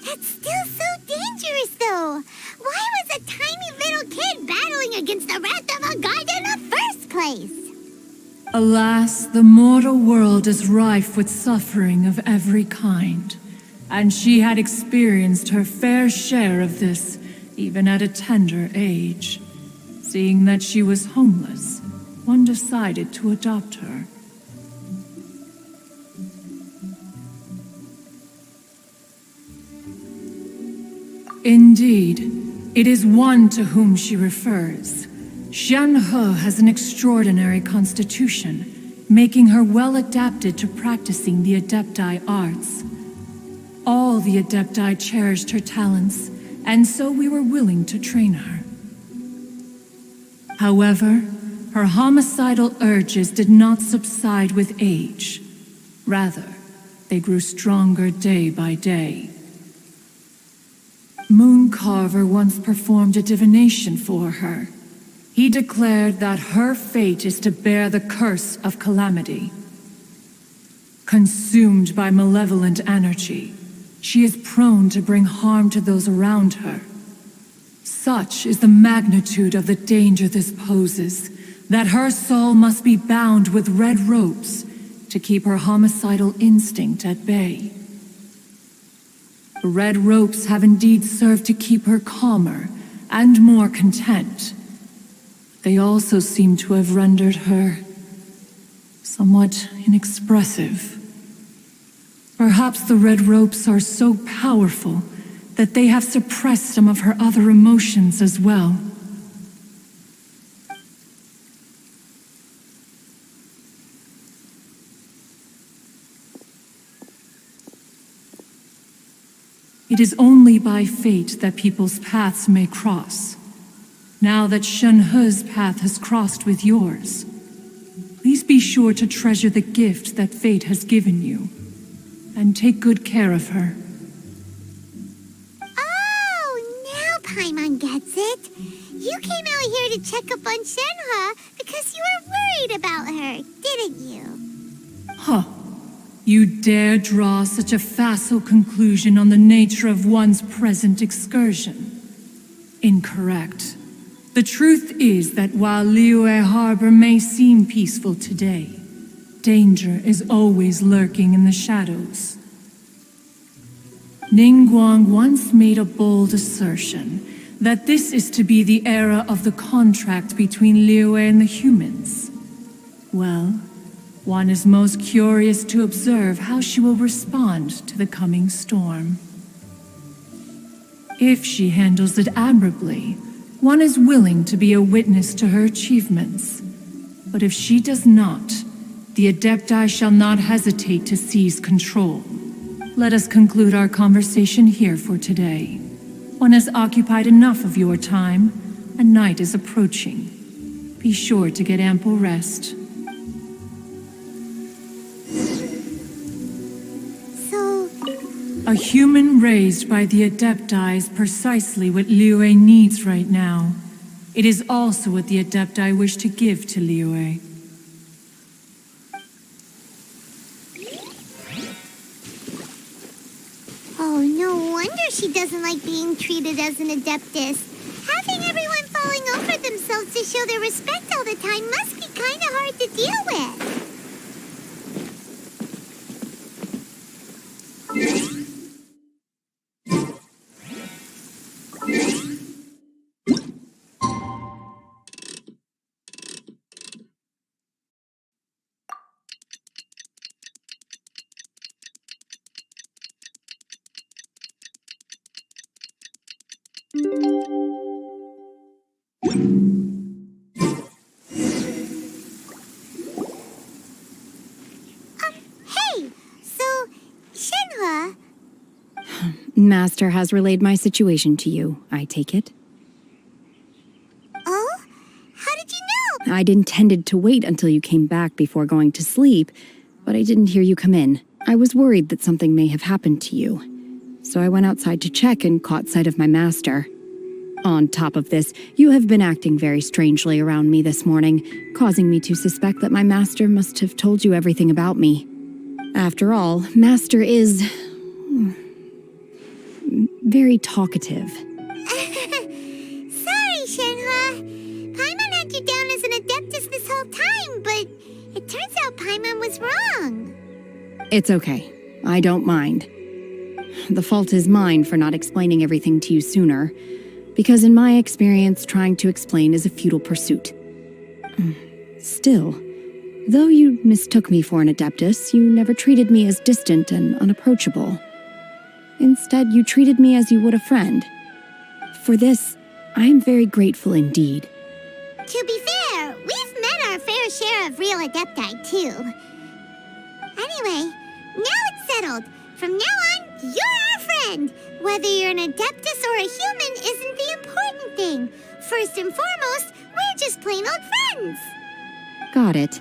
That's still so dangerous, though. Why was a tiny little kid battling against the wrath of a god in the first place? Alas, the mortal world is rife with suffering of every kind, and she had experienced her fair share of this, even at a tender age. Seeing that she was homeless, one decided to adopt her. Indeed, it is one to whom she refers. Shenhe has an extraordinary constitution, making her well adapted to practicing the Adepti arts. All the Adepti cherished her talents, and so we were willing to train her. However, her homicidal urges did not subside with age. Rather, they grew stronger day by day. Mooncarver once performed a divination for her. He declared that her fate is to bear the curse of calamity. Consumed by malevolent energy, she is prone to bring harm to those around her. Such is the magnitude of the danger this poses, that her soul must be bound with red ropes to keep her homicidal instinct at bay. The red ropes have indeed served to keep her calmer and more content. They also seem to have rendered her somewhat inexpressive. Perhaps the red ropes are so powerful that they have suppressed some of her other emotions as well. It is only by fate that people's paths may cross. Now that Shenhe's path has crossed with yours, please be sure to treasure the gift that fate has given you, and take good care of her. Oh, now Paimon gets it. You came out here to check up on Shenhe because you were worried worried about her, didn't you? Huh. You dare draw such a facile conclusion on the nature of one's present excursion? Incorrect. The truth is that while Liyue Harbor may seem peaceful today, danger is always lurking in the shadows. Ningguang once made a bold assertion that this is to be the era of the contract between Liyue and the humans. Well, one is most curious to observe how she will respond to the coming storm. If she handles it admirably, one is willing to be a witness to her achievements. But if she does not, the Adepti shall not hesitate to seize control. Let us conclude our conversation here for today. One has occupied enough of your time, and night is approaching. Be sure to get ample rest. So... A human raised by the Adepti is precisely what Liyue needs right now. It is also what the Adepti wish to give to Liyue. Oh, no wonder she doesn't like being treated as an Adeptus. Having everyone falling over themselves to show their respect all the time must be kind of hard to deal with. Hey, so, Shenhua... Master has relayed my situation to you, I take it. Oh? How did you know? I'd intended to wait until you came back before going to sleep, but I didn't hear you come in. I was worried that something may have happened to you. So I went outside to check and caught sight of my master. On top of this, you have been acting very strangely around me this morning, causing me to suspect that my master must have told you everything about me. After all, Master is... very talkative. Sorry, Shenhua. Paimon had you down as an Adeptus this whole time, but it turns out Paimon was wrong. It's okay. I don't mind. The fault is mine for not explaining everything to you sooner, because in my experience, trying to explain is a futile pursuit. Still, though you mistook me for an Adeptus, you never treated me as distant and unapproachable. Instead, you treated me as you would a friend. For this, I am very grateful indeed. To be fair, we've met our fair share of real Adepti, too. Anyway, now it's settled. From now on, you're our friend. Whether you're an Adeptus or a human isn't the important thing. First and foremost, we're just plain old friends. Got it.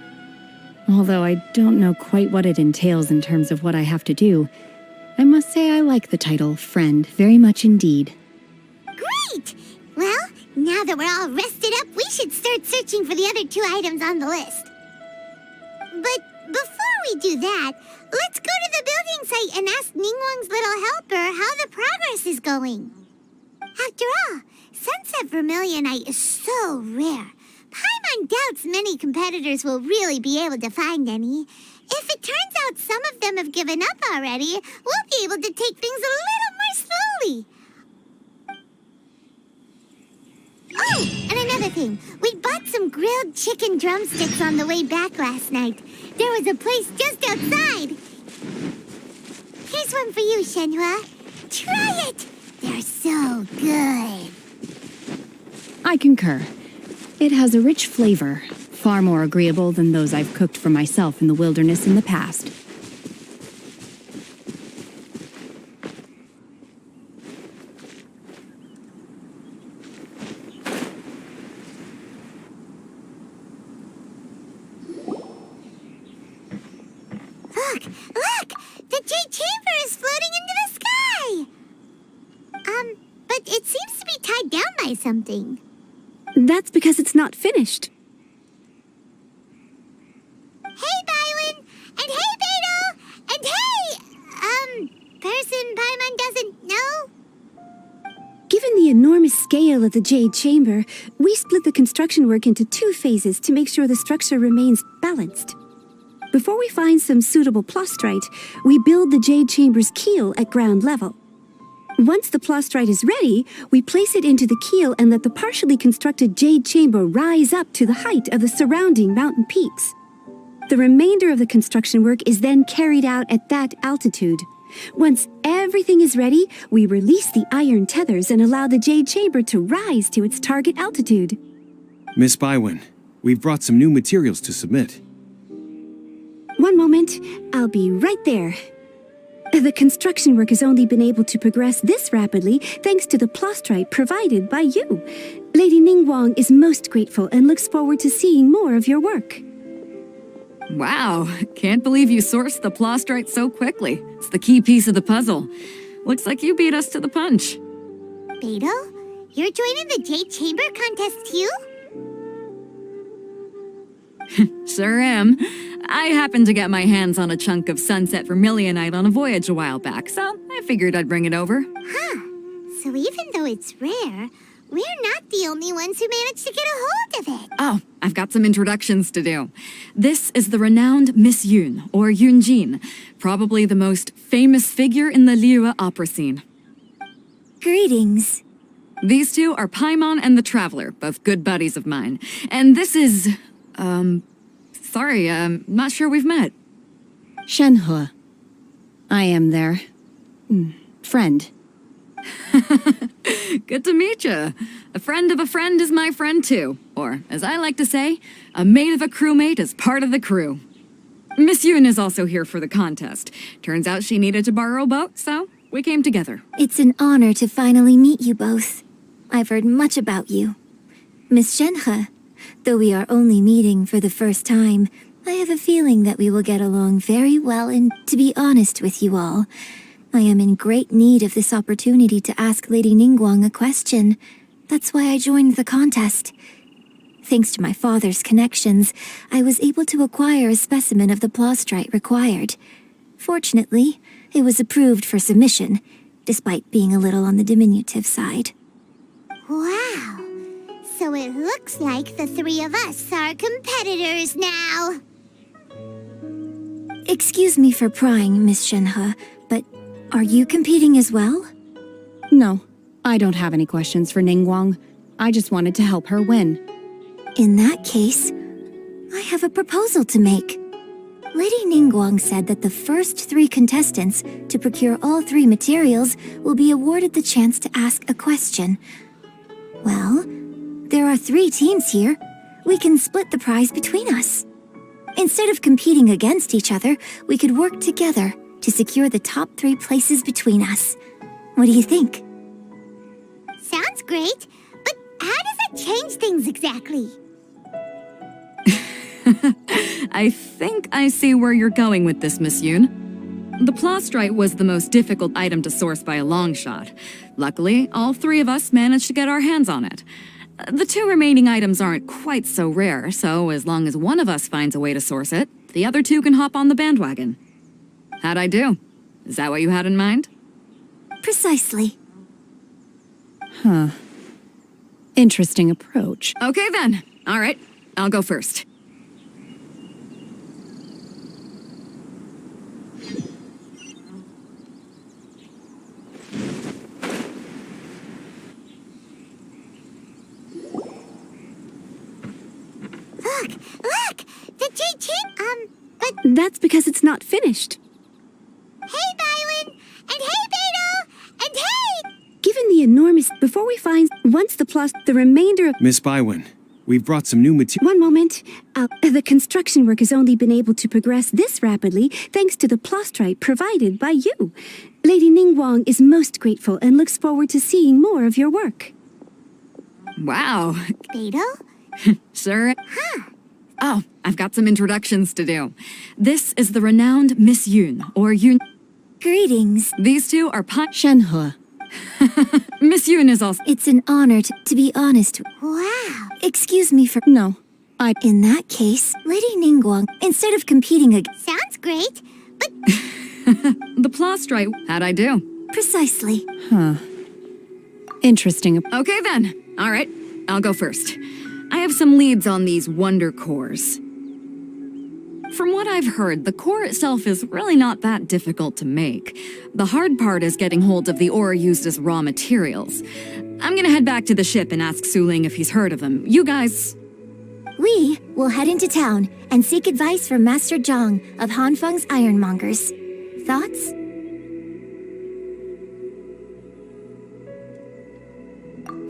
Although I don't know quite what it entails in terms of what I have to do, I must say I like the title friend very much indeed. Great! Well, now that we're all rested up, we should start searching for the other 2 items on the list. But before we do that, let's go to the building site and ask Ningguang's little helper how the progress is going. After all, Sunset Vermilionite is so rare. Paimon doubts many competitors will really be able to find any. If it turns out some of them have given up already, we'll be able to take things a little more slowly. Oh, and another thing. We bought some grilled chicken drumsticks on the way back last night. There was a place just outside. Here's one for you, Shenhua. Try it. They're so good. I concur. It has a rich flavor, far more agreeable than those I've cooked for myself in the wilderness in the past. Look! The Jade Chamber is floating into the sky! But it seems to be tied down by something. That's because it's not finished. scale of the Jade Chamber, we split the construction work into 2 phases to make sure the structure remains balanced. Before we find some suitable plastrite, we build the Jade Chamber's keel at ground level. Once the plastrite is ready, we place it into the keel and let the partially constructed Jade Chamber rise up to the height of the surrounding mountain peaks. The remainder of the construction work is then carried out at that altitude. Once everything is ready, we release the iron tethers and allow the Jade Chamber to rise to its target altitude. Miss Bywin, we've brought some new materials to submit. One moment, I'll be right there. The construction work has only been able to progress this rapidly thanks to the plastrite provided by you. Lady Ningguang is most grateful and looks forward to seeing more of your work. Wow, can't believe you sourced the plastrite so quickly. It's the key piece of the puzzle. Looks like you beat us to the punch. Beidou, you're joining the Jade Chamber contest too? Sure am. I happened to get my hands on a chunk of sunset vermilionite on a voyage a while back, so I figured I'd bring it over. Huh. So even though it's rare, we're not the only ones who managed to get a hold of it. Oh, I've got some introductions to do. This is the renowned Miss Yun, or Yunjin, probably the most famous figure in the Liyue opera scene. Greetings. These two are Paimon and the Traveler, both good buddies of mine. And this is, sorry, not sure we've met. Shenhe. I am their friend. Good to meet you. A friend of a friend is my friend too. Or, as I like to say, a mate of a crewmate is part of the crew. Miss Yun is also here for the contest. Turns out she needed to borrow a boat, so we came together. It's an honor to finally meet you both. I've heard much about you. Miss Shenhe, though we are only meeting for the first time, I have a feeling that we will get along very well, and to be honest with you all, I am in great need of this opportunity to ask Lady Ningguang a question. That's why I joined the contest. Thanks to my father's connections, I was able to acquire a specimen of the plastrite required. Fortunately, it was approved for submission, despite being a little on the diminutive side. Wow. So it looks like the 3 of us are competitors now. Excuse me for prying, Miss Shenhe, but are you competing as well? No, I don't have any questions for Ningguang. I just wanted to help her win. In that case, I have a proposal to make. Lady Ningguang said that the first 3 contestants to procure all 3 materials will be awarded the chance to ask a question. Well, there are 3 teams here. We can split the prize between us. Instead of competing against each other, we could work together to secure the top 3 places between us. What do you think? Sounds great, but how does it change things exactly? I think I see where you're going with this, Miss Yun. The plastrite was the most difficult item to source by a long shot. Luckily, all 3 of us managed to get our hands on it. The 2 remaining items aren't quite so rare, so as long as one of us finds a way to source it, the other 2 can hop on the bandwagon. How'd I do? Is that what you had in mind? Precisely. Huh. Interesting approach. Okay then. All right, I'll go first. Look! The Jade Chamber, but... That's because it's not finished. Hey, Bywin! And hey, Beidou! And hey! Given the enormous... Before we find... Once the remainder of... Miss Bywin, we've brought some new material. One moment. The construction work has only been able to progress this rapidly thanks to the plastrite provided by you. Lady Ningguang is most grateful and looks forward to seeing more of your work. Wow. Beidou? Sure. Huh. Oh, I've got some introductions to do. This is the renowned Miss Yun, or Yun... Greetings. These 2 are Shenhe. Miss Yun is also... It's an honor to be honest. Wow. Excuse me for... No, In that case, Lady Ningguang, instead of competing Sounds great, but... The plastrite. How'd I do? Precisely. Huh. Interesting. Okay then. All right, I'll go first. I have some leads on these wonder cores. From what I've heard, the core itself is really not that difficult to make. The hard part is getting hold of the ore used as raw materials. I'm gonna head back to the ship and ask Su Ling if he's heard of them. You guys... We will head into town and seek advice from Master Zhang of Hanfeng's Ironmongers. Thoughts?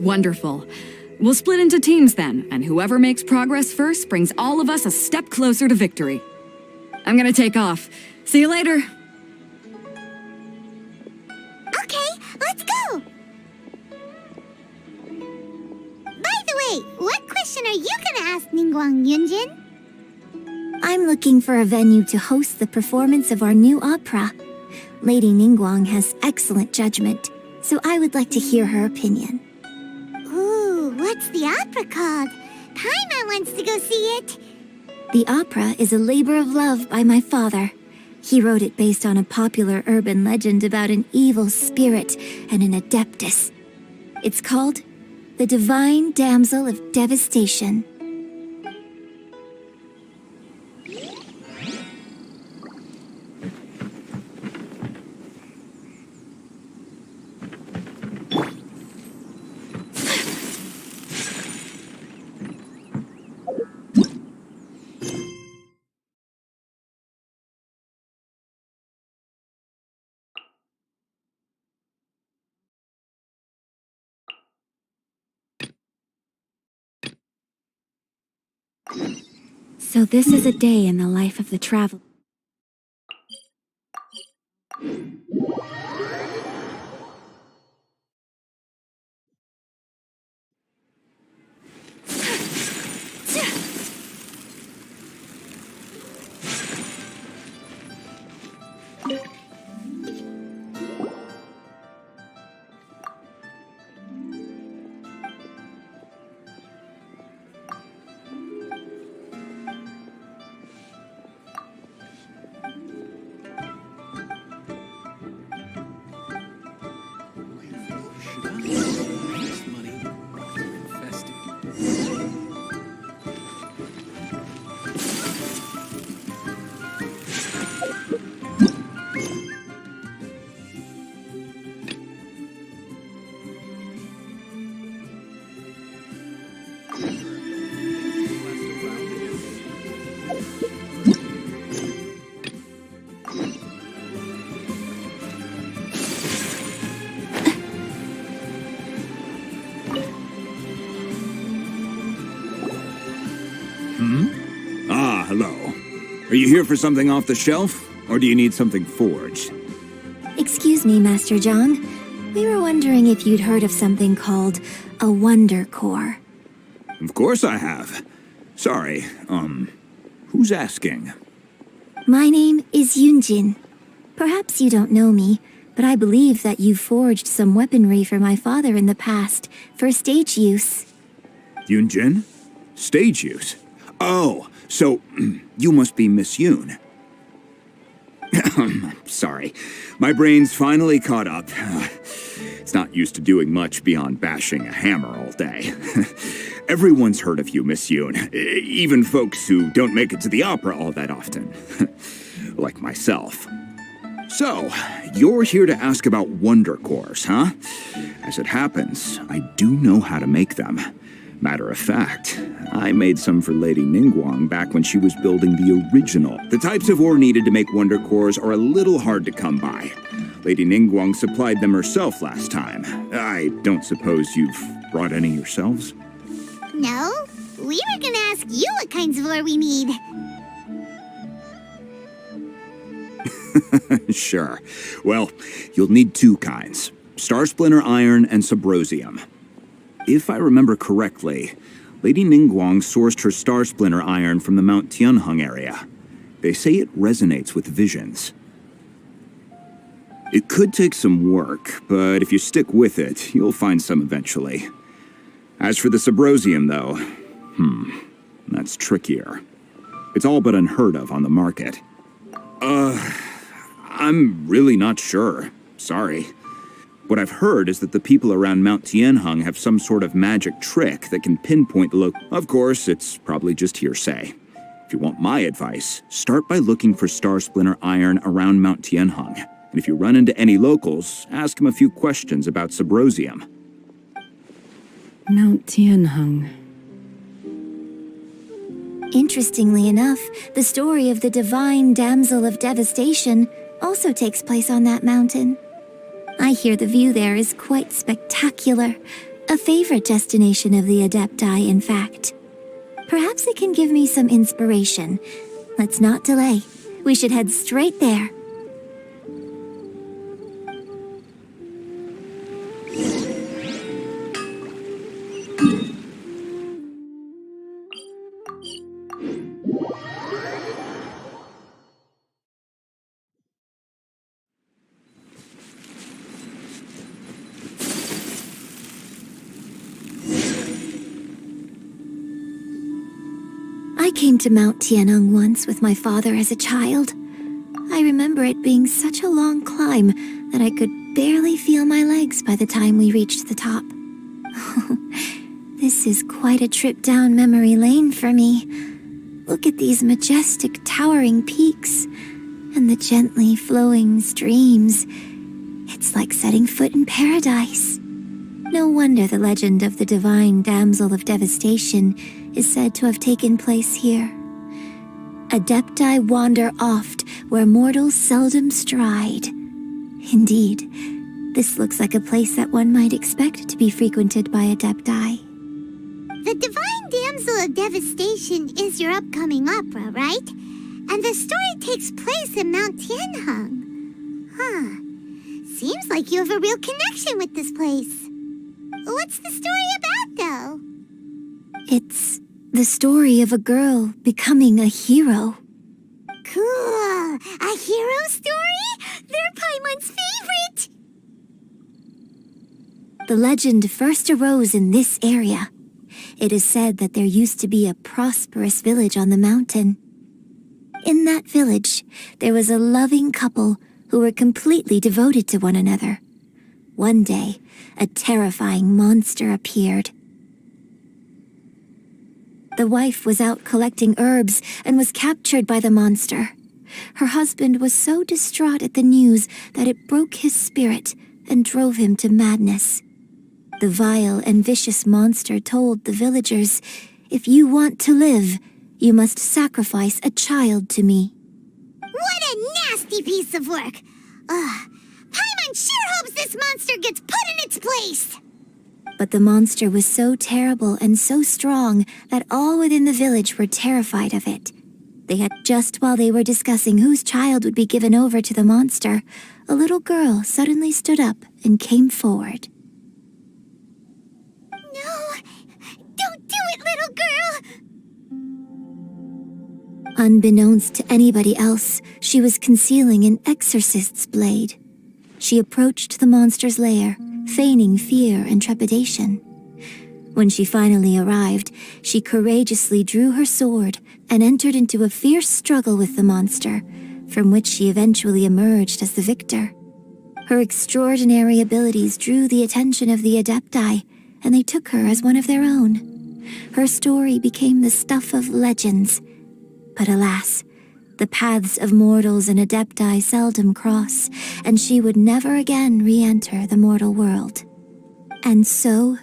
Wonderful. We'll split into teams then, and whoever makes progress first brings all of us a step closer to victory. I'm gonna take off. See you later. Okay, let's go! By the way, what question are you gonna ask Ningguang, Yunjin? I'm looking for a venue to host the performance of our new opera. Lady Ningguang has excellent judgment, so I would like to hear her opinion. Ooh, what's the opera called? Paimon wants to go see it. The opera is a labor of love by my father. He wrote it based on a popular urban legend about an evil spirit and an adeptus. It's called The Divine Damsel of Devastation. So this is a day in the life of the traveler. Hello. Are you here for something off the shelf, or do you need something forged? Excuse me, Master Zhang. We were wondering if you'd heard of something called a Wonder Core. Of course I have. Sorry, who's asking? My name is Yunjin. Perhaps you don't know me, but I believe that you forged some weaponry for my father in the past, for stage use. Yunjin? Stage use? Oh, so you must be Miss Yoon. Sorry, my brain's finally caught up. It's not used to doing much beyond bashing a hammer all day. Everyone's heard of you, Miss Yoon, even folks who don't make it to the opera all that often. Like myself. So, you're here to ask about wonder cores, huh? As it happens, I do know how to make them. Matter of fact, I made some for Lady Ningguang back when she was building the original. The types of ore needed to make wonder cores are a little hard to come by. Lady Ningguang supplied them herself last time. I don't suppose you've brought any yourselves? No, we were gonna ask you what kinds of ore we need. Sure. Well, you'll need two kinds. Star Splinter Iron and Subrosium. If I remember correctly, Lady Ningguang sourced her Star Splinter Iron from the Mount Tianheng area. They say it resonates with visions. It could take some work, but if you stick with it, you'll find some eventually. As for the Subrosium, though, that's trickier. It's all but unheard of on the market. I'm really not sure. Sorry. What I've heard is that the people around Mount Tianheng have some sort of magic trick that can pinpoint the Of course, it's probably just hearsay. If you want my advice, start by looking for Star Splinter iron around Mount Tianheng. And if you run into any locals, ask them a few questions about Subrosium. Mount Tianheng. Interestingly enough, the story of the divine damsel of devastation also takes place on that mountain. I hear the view there is quite spectacular, a favorite destination of the Adepti, in fact. Perhaps it can give me some inspiration. Let's not delay. We should head straight there. I came to Mount Tianheng once with my father as a child. I remember it being such a long climb that I could barely feel my legs by the time we reached the top. This is quite a trip down memory lane for me. Look at these majestic towering peaks and the gently flowing streams. It's like setting foot in paradise. No wonder the legend of the divine damsel of devastation is said to have taken place here. Adepti wander oft where mortals seldom stride. Indeed, this looks like a place that one might expect to be frequented by Adepti. The Divine Damsel of Devastation is your upcoming opera, right? And the story takes place in Mount Tianheng. Huh. Seems like you have a real connection with this place. What's the story about, though? It's the story of a girl becoming a hero. Cool. A hero story? They're Paimon's favorite. The legend first arose in this area. It is said that there used to be a prosperous village on the mountain. In that village, there was a loving couple who were completely devoted to one another. One day, a terrifying monster appeared. The wife was out collecting herbs and was captured by the monster. Her husband was so distraught at the news that it broke his spirit and drove him to madness. The vile and vicious monster told the villagers, "If you want to live, you must sacrifice a child to me." What a nasty piece of work! Paimon sure hopes this monster gets put in its place! But the monster was so terrible and so strong that all within the village were terrified of it. Just while they were discussing whose child would be given over to the monster, a little girl suddenly stood up and came forward. No! Don't do it, little girl! Unbeknownst to anybody else, she was concealing an exorcist's blade. She approached the monster's lair, feigning fear and trepidation. When she finally arrived, she courageously drew her sword and entered into a fierce struggle with the monster, from which she eventually emerged as the victor. Her extraordinary abilities drew the attention of the Adepti, and they took her as one of their own. Her story became the stuff of legends. But alas, the paths of mortals and Adepti seldom cross, and she would never again re-enter the mortal world. And so,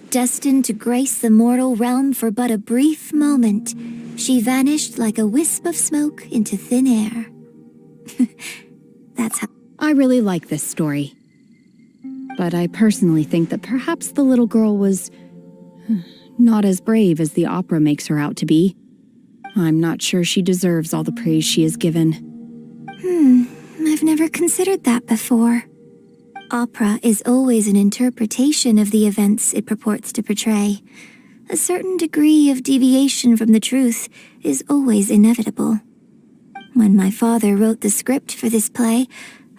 destined to grace the mortal realm for but a brief moment, she vanished like a wisp of smoke into thin air. That's how... I really like this story. But I personally think that perhaps the little girl was not as brave as the opera makes her out to be. I'm not sure she deserves all the praise she is given. I've never considered that before. Opera is always an interpretation of the events it purports to portray. A certain degree of deviation from the truth is always inevitable. When my father wrote the script for this play,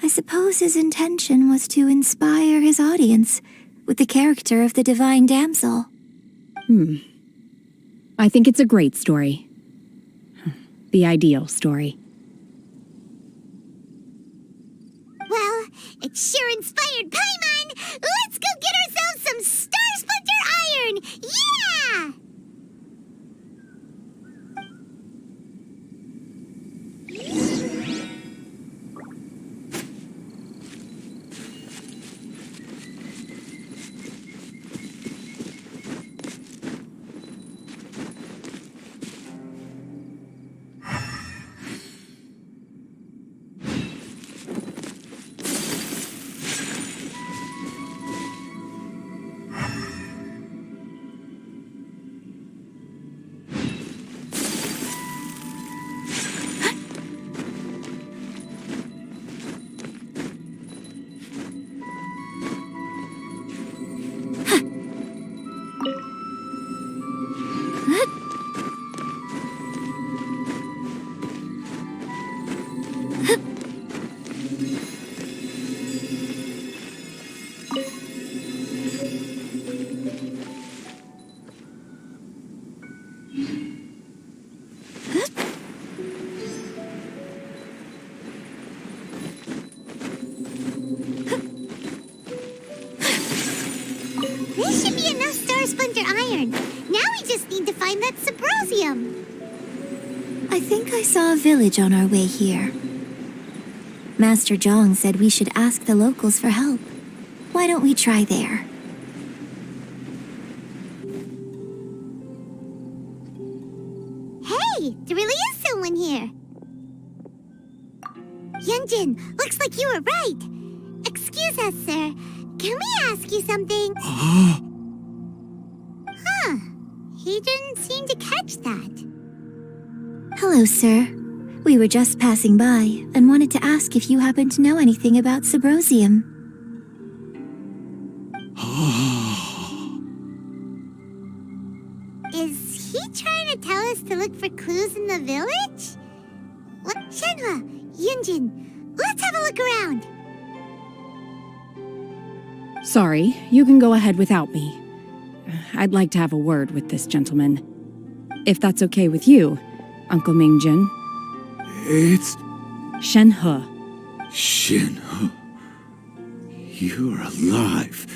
I suppose his intention was to inspire his audience with the character of the divine damsel. I think it's a great story. The ideal story. Well, it sure inspired Paimon! Let's go get ourselves some Star Splinter Iron! Yeah! This should be enough Star Splinter Iron. Now we just need to find that Subrosium. I think I saw a village on our way here. Master Zhang said we should ask the locals for help. Why don't we try there? Hey, there really is someone here. Yunjin, looks like you were right. Excuse us, sir. Can we ask you something? Huh. He didn't seem to catch that. Hello, sir. We were just passing by and wanted to ask if you happen to know anything about Subrosium. Is he trying to tell us to look for clues in the village? What? Shenhua, Yunjin, let's have a look around. Sorry, you can go ahead without me. I'd like to have a word with this gentleman. If that's okay with you, Uncle Mingjin. It's Shenhe. Shenhe. You're alive.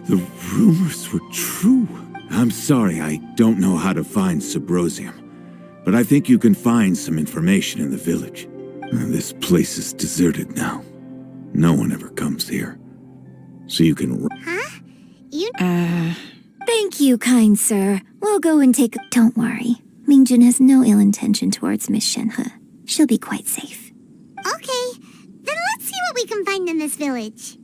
The rumors were true. I'm sorry, I don't know how to find Subrosium, but I think you can find some information in the village. This place is deserted now. No one ever comes here. So you can... Huh? Thank you, kind sir. We'll go and take a... Don't worry. Mingjin has no ill intention towards Miss Shenhe. She'll be quite safe. Okay, then let's see what we can find in this village.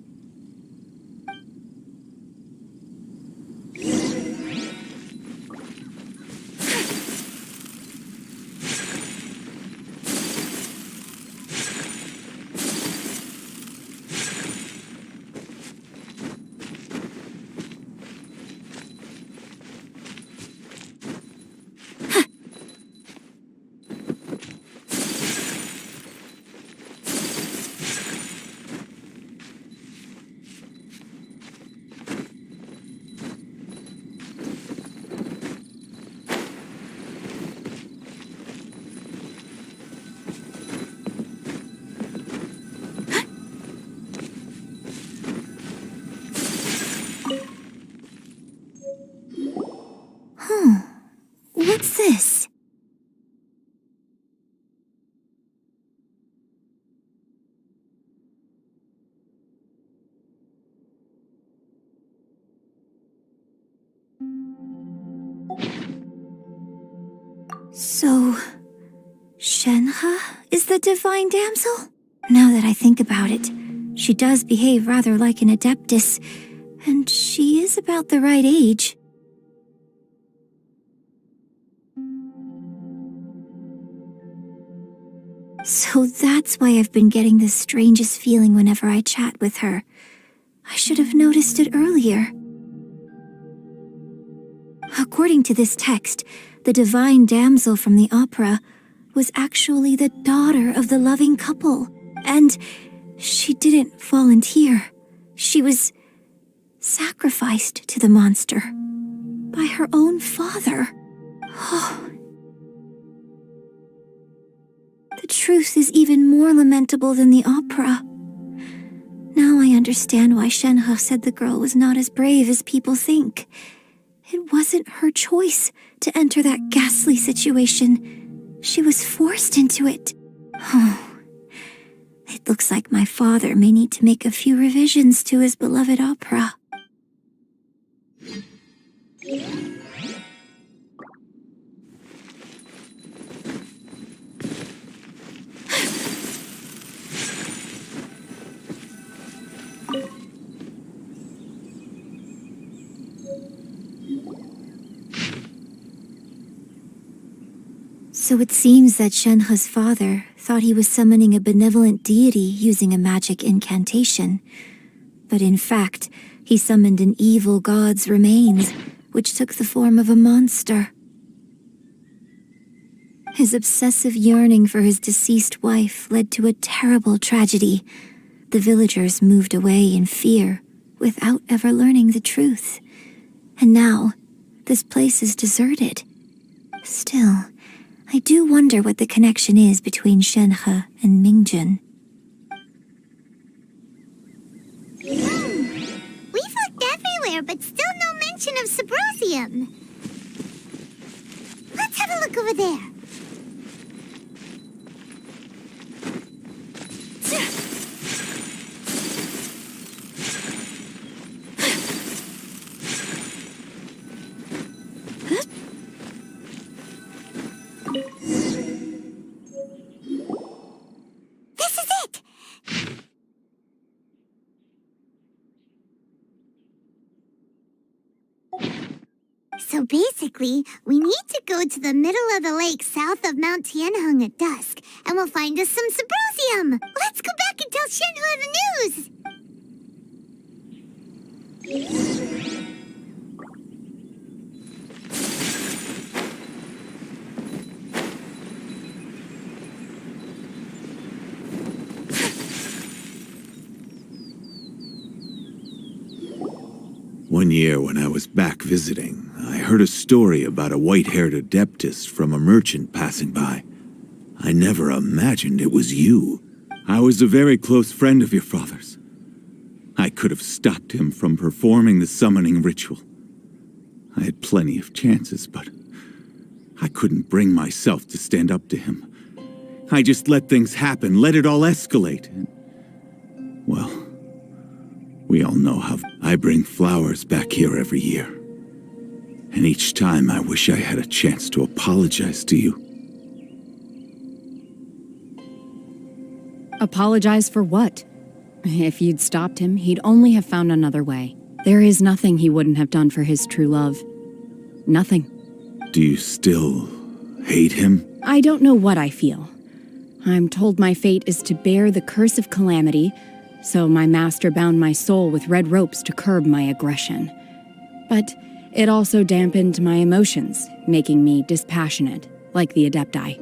What's this? So, Shenhe is the divine damsel? Now that I think about it, she does behave rather like an adeptus, and she is about the right age. So that's why I've been getting the strangest feeling whenever I chat with her. I should have noticed it earlier. According to this text, the divine damsel from the opera was actually the daughter of the loving couple. And she didn't volunteer. She was sacrificed to the monster by her own father. Oh. The truth is even more lamentable than the opera. Now I understand why Shenhe said the girl was not as brave as people think. It wasn't her choice to enter that ghastly situation. She was forced into it. Oh, it looks like my father may need to make a few revisions to his beloved opera. So it seems that Shenhe's father thought he was summoning a benevolent deity using a magic incantation. But in fact, he summoned an evil god's remains, which took the form of a monster. His obsessive yearning for his deceased wife led to a terrible tragedy. The villagers moved away in fear, without ever learning the truth. And now, this place is deserted. Still, I do wonder what the connection is between Shenhe and Mingjun. We've looked everywhere, but still no mention of Subrosium. Let's have a look over there. So basically, we need to go to the middle of the lake south of Mount Tianheng at dusk, and we'll find us some Subrosium. Let's go back and tell Shenhe the news. One year when I was back visiting, I heard a story about a white-haired adeptess from a merchant passing by. I never imagined it was you. I was a very close friend of your father's. I could have stopped him from performing the summoning ritual. I had plenty of chances, but I couldn't bring myself to stand up to him. I just let things happen, let it all escalate. And, well, we all know how I bring flowers back here every year. And each time I wish I had a chance to apologize to you. Apologize for what? If you'd stopped him, he'd only have found another way. There is nothing he wouldn't have done for his true love. Nothing. Do you still hate him? I don't know what I feel. I'm told my fate is to bear the curse of calamity, so my master bound my soul with red ropes to curb my aggression. But it also dampened my emotions, making me dispassionate, like the Adepti.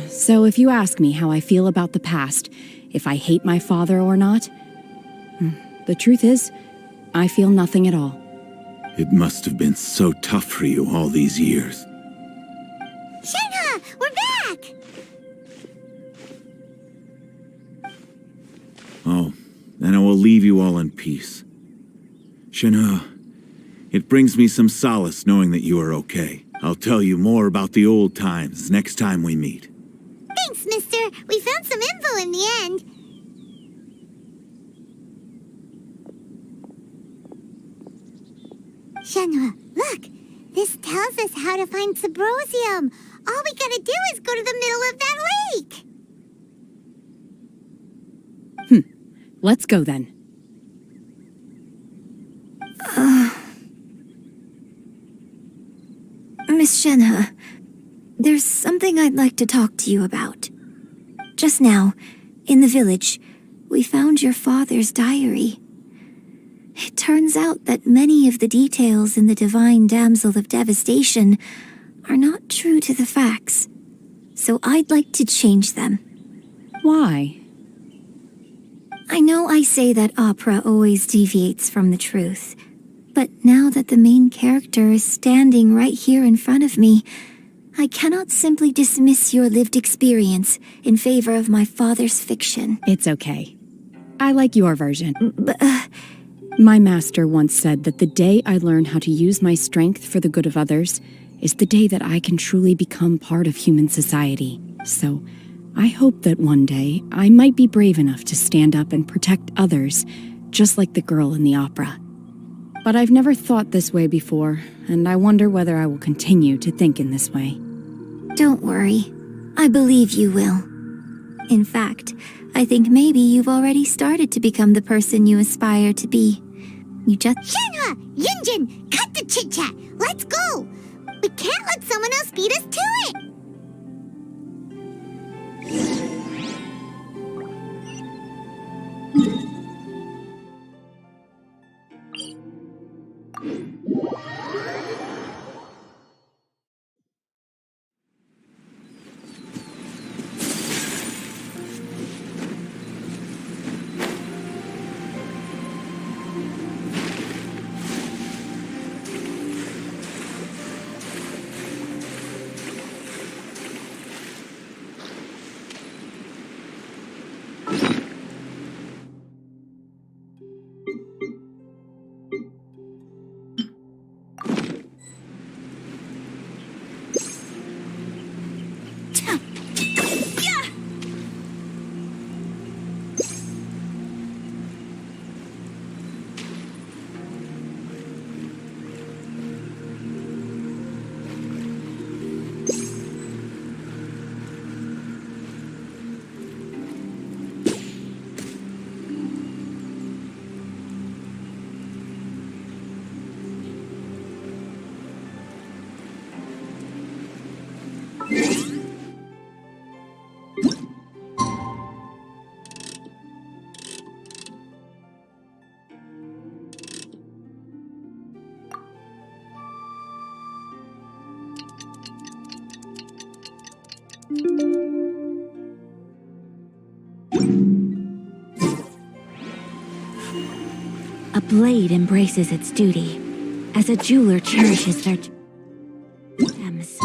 So if you ask me how I feel about the past, if I hate my father or not, the truth is, I feel nothing at all. It must have been so tough for you all these years. Shenhe, we're back! Oh, then I will leave you all in peace. Shenhe, it brings me some solace knowing that you are okay. I'll tell you more about the old times next time we meet. Thanks, mister. We found some info in the end. Shenhe, look. This tells us how to find Subrosium. All we gotta do is go to the middle of that lake. Let's go then. Miss Shenhe, there's something I'd like to talk to you about. Just now, in the village, we found your father's diary. It turns out that many of the details in the Divine Damsel of Devastation are not true to the facts, so I'd like to change them. Why? I know I say that opera always deviates from the truth, but now that the main character is standing right here in front of me, I cannot simply dismiss your lived experience in favor of my father's fiction. It's okay. I like your version. But, My master once said that the day I learn how to use my strength for the good of others is the day that I can truly become part of human society. So, I hope that one day I might be brave enough to stand up and protect others, just like the girl in the opera. But I've never thought this way before, and I wonder whether I will continue to think in this way. don't worry. I believe you will. In fact, I think maybe you've already started to become the person you aspire to be. You just... Shenhua! Yunjin! Cut the chit-chat! Let's go! We can't let someone else beat us to it! A blade embraces its duty, as a jeweler cherishes their gems.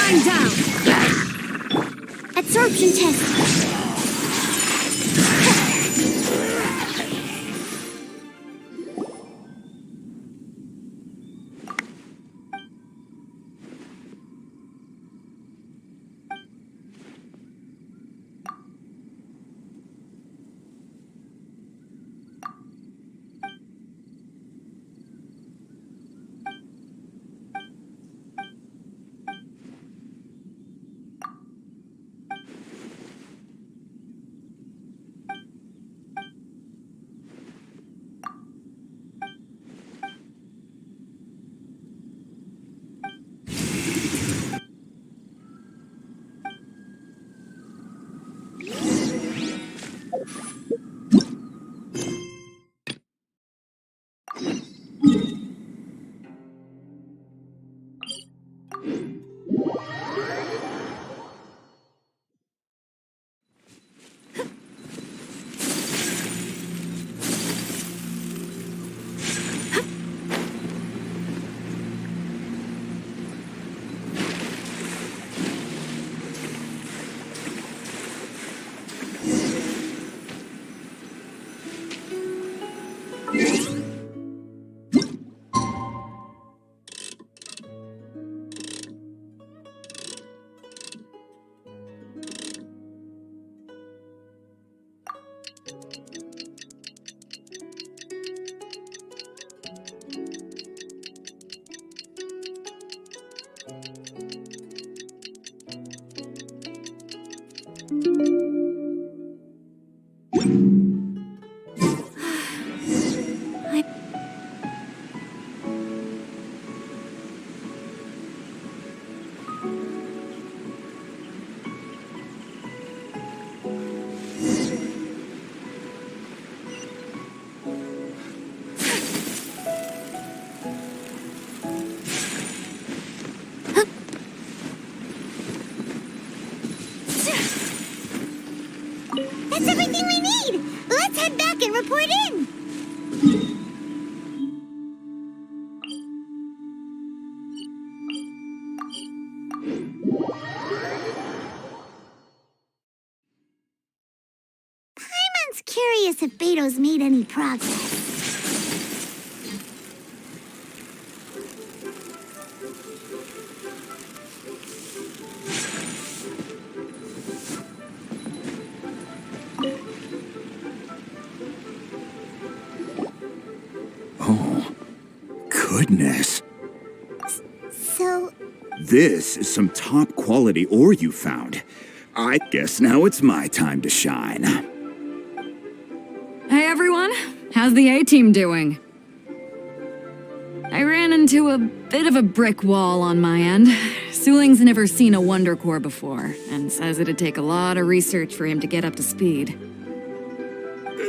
Shine down! Absorption test. That's everything we need! Let's head back and report in! Paimon's curious if Beto's made any progress. Goodness. So... This is some top quality ore you found. I guess now it's my time to shine. Hey everyone, how's the A-team doing? I ran into a bit of a brick wall on my end. Suling's never seen a Wonder Core before, and says it'd take a lot of research for him to get up to speed.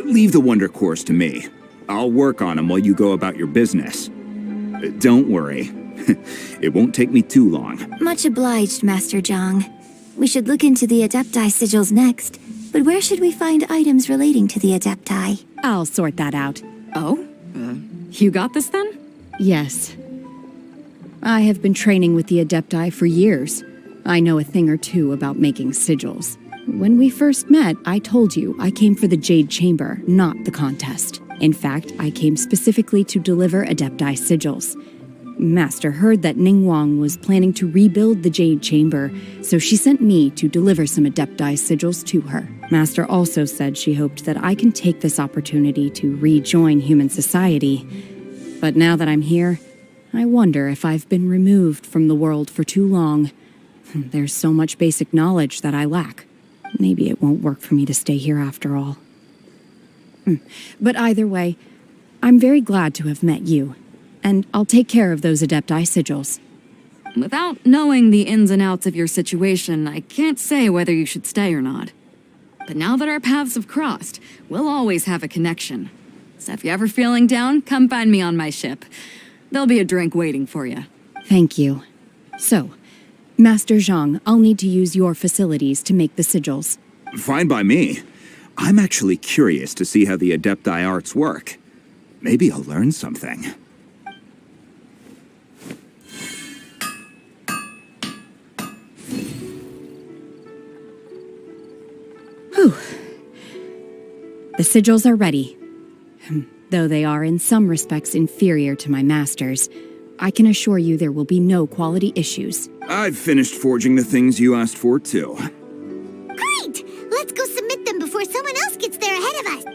Leave the Wonder Cores to me. I'll work on them while you go about your business. Don't worry. It won't take me too long. Much obliged, Master Zhang. We should look into the Adepti sigils next, but where should we find items relating to the Adepti? I'll sort that out. Oh? You got this then? Yes. I have been training with the Adepti for years. I know a thing or two about making sigils. When we first met, I told you I came for the Jade Chamber, not the contest. In fact, I came specifically to deliver Adepti sigils. Master heard that Ningguang was planning to rebuild the Jade Chamber, so she sent me to deliver some Adepti sigils to her. Master also said she hoped that I can take this opportunity to rejoin human society. But now that I'm here, I wonder if I've been removed from the world for too long. There's so much basic knowledge that I lack. Maybe it won't work for me to stay here after all. But either way, I'm very glad to have met you, and I'll take care of those Adepti sigils. Without knowing the ins and outs of your situation, I can't say whether you should stay or not. But now that our paths have crossed, we'll always have a connection. So if you're ever feeling down, come find me on my ship. There'll be a drink waiting for you. Thank you. So, Master Zhang, I'll need to use your facilities to make the sigils. Fine by me. I'm actually curious to see how the Adepti arts work. Maybe I'll learn something. 'Cause The sigils are ready. Though they are in some respects inferior to my master's, I can assure you there will be no quality issues. I've finished forging the things you asked for, too. Great! Let's go submit them before someone else gets there ahead of us.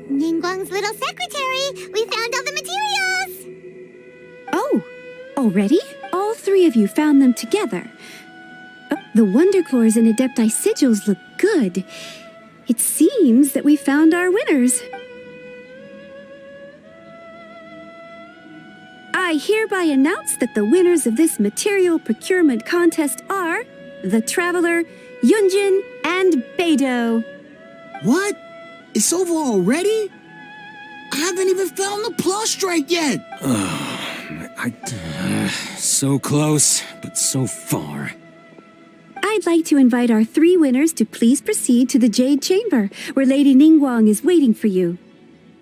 Ningguang's little secretary! We found all the materials! Oh, already? All three of you found them together. The Wonder Cores and Adepti sigils look good. It seems that we found our winners. I hereby announce that the winners of this material procurement contest are the Traveler, Yunjin, and Beidou. What? It's over already? I haven't even found the Plustrite yet! So close, but so far. I'd like to invite our three winners to please proceed to the Jade Chamber, where Lady Ningguang is waiting for you.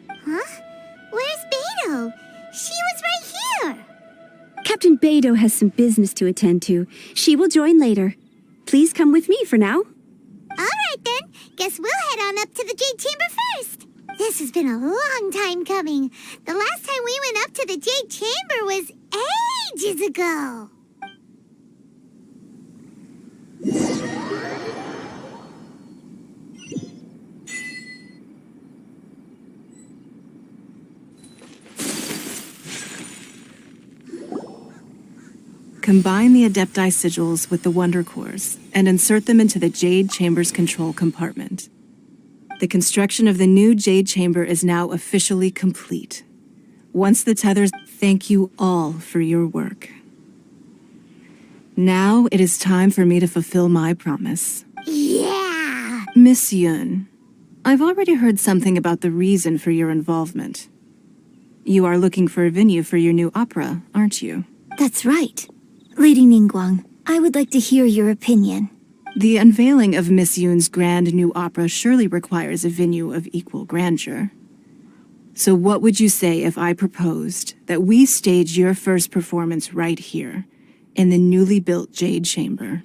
Huh? Where's Beidou? She was right here! Captain Beidou has some business to attend to. She will join later. Please come with me for now. Alright then, guess we'll head on up to the Jade Chamber first. This has been a long time coming. The last time we went up to the Jade Chamber was ages ago. Combine the Adepti sigils with the Wonder Cores and insert them into the Jade Chamber's control compartment. The construction of the new Jade Chamber is now officially complete. Once the tethers, thank you all for your work. Now it is time for me to fulfill my promise. Yeah! Miss Yun, I've already heard something about the reason for your involvement. You are looking for a venue for your new opera, aren't you? That's right. Lady Ningguang, I would like to hear your opinion. The unveiling of Miss Yun's grand new opera surely requires a venue of equal grandeur. So what would you say if I proposed that we stage your first performance right here, in the newly built Jade Chamber?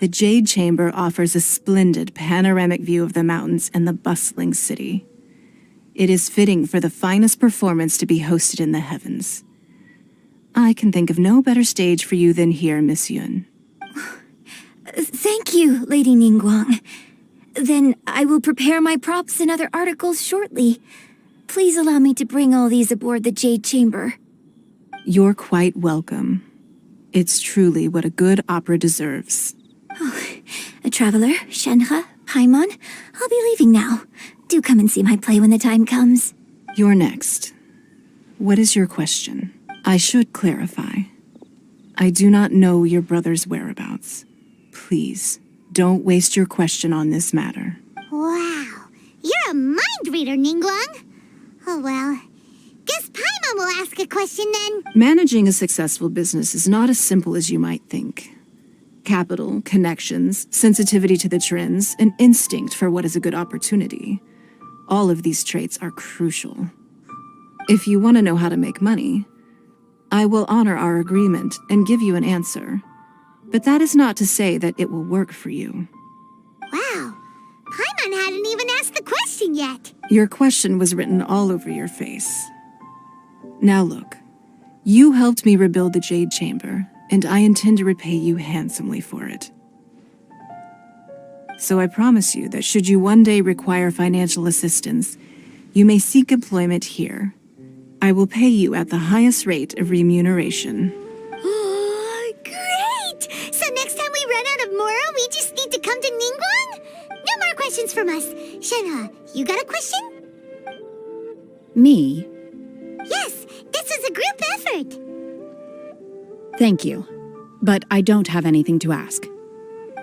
The Jade Chamber offers a splendid panoramic view of the mountains and the bustling city. It is fitting for the finest performance to be hosted in the heavens. I can think of no better stage for you than here, Miss Yun. Thank you, Lady Ningguang. Then I will prepare my props and other articles shortly. Please allow me to bring all these aboard the Jade Chamber. You're quite welcome. It's truly what a good opera deserves. A traveler, Shenhe, Paimon, I'll be leaving now. Do come and see my play when the time comes. You're next. What is your question? I should clarify. I do not know your brother's whereabouts. Please, don't waste your question on this matter. Wow, you're a mind reader, Ningguang. Oh well, guess Paimon will ask a question then. Managing a successful business is not as simple as you might think. Capital, connections, sensitivity to the trends, and instinct for what is a good opportunity. All of these traits are crucial. If you want to know how to make money, I will honor our agreement and give you an answer. But that is not to say that it will work for you. Wow, Paimon hadn't even asked the question yet. Your question was written all over your face. Now look, you helped me rebuild the Jade Chamber, and I intend to repay you handsomely for it. So I promise you that should you one day require financial assistance, you may seek employment here. I will pay you at the highest rate of remuneration. Oh, great! So next time we run out of Mora, we just need to come to Ningguang? No more questions from us. Shenhe, you got a question? Me? Yes, this is a group effort. Thank you. But I don't have anything to ask.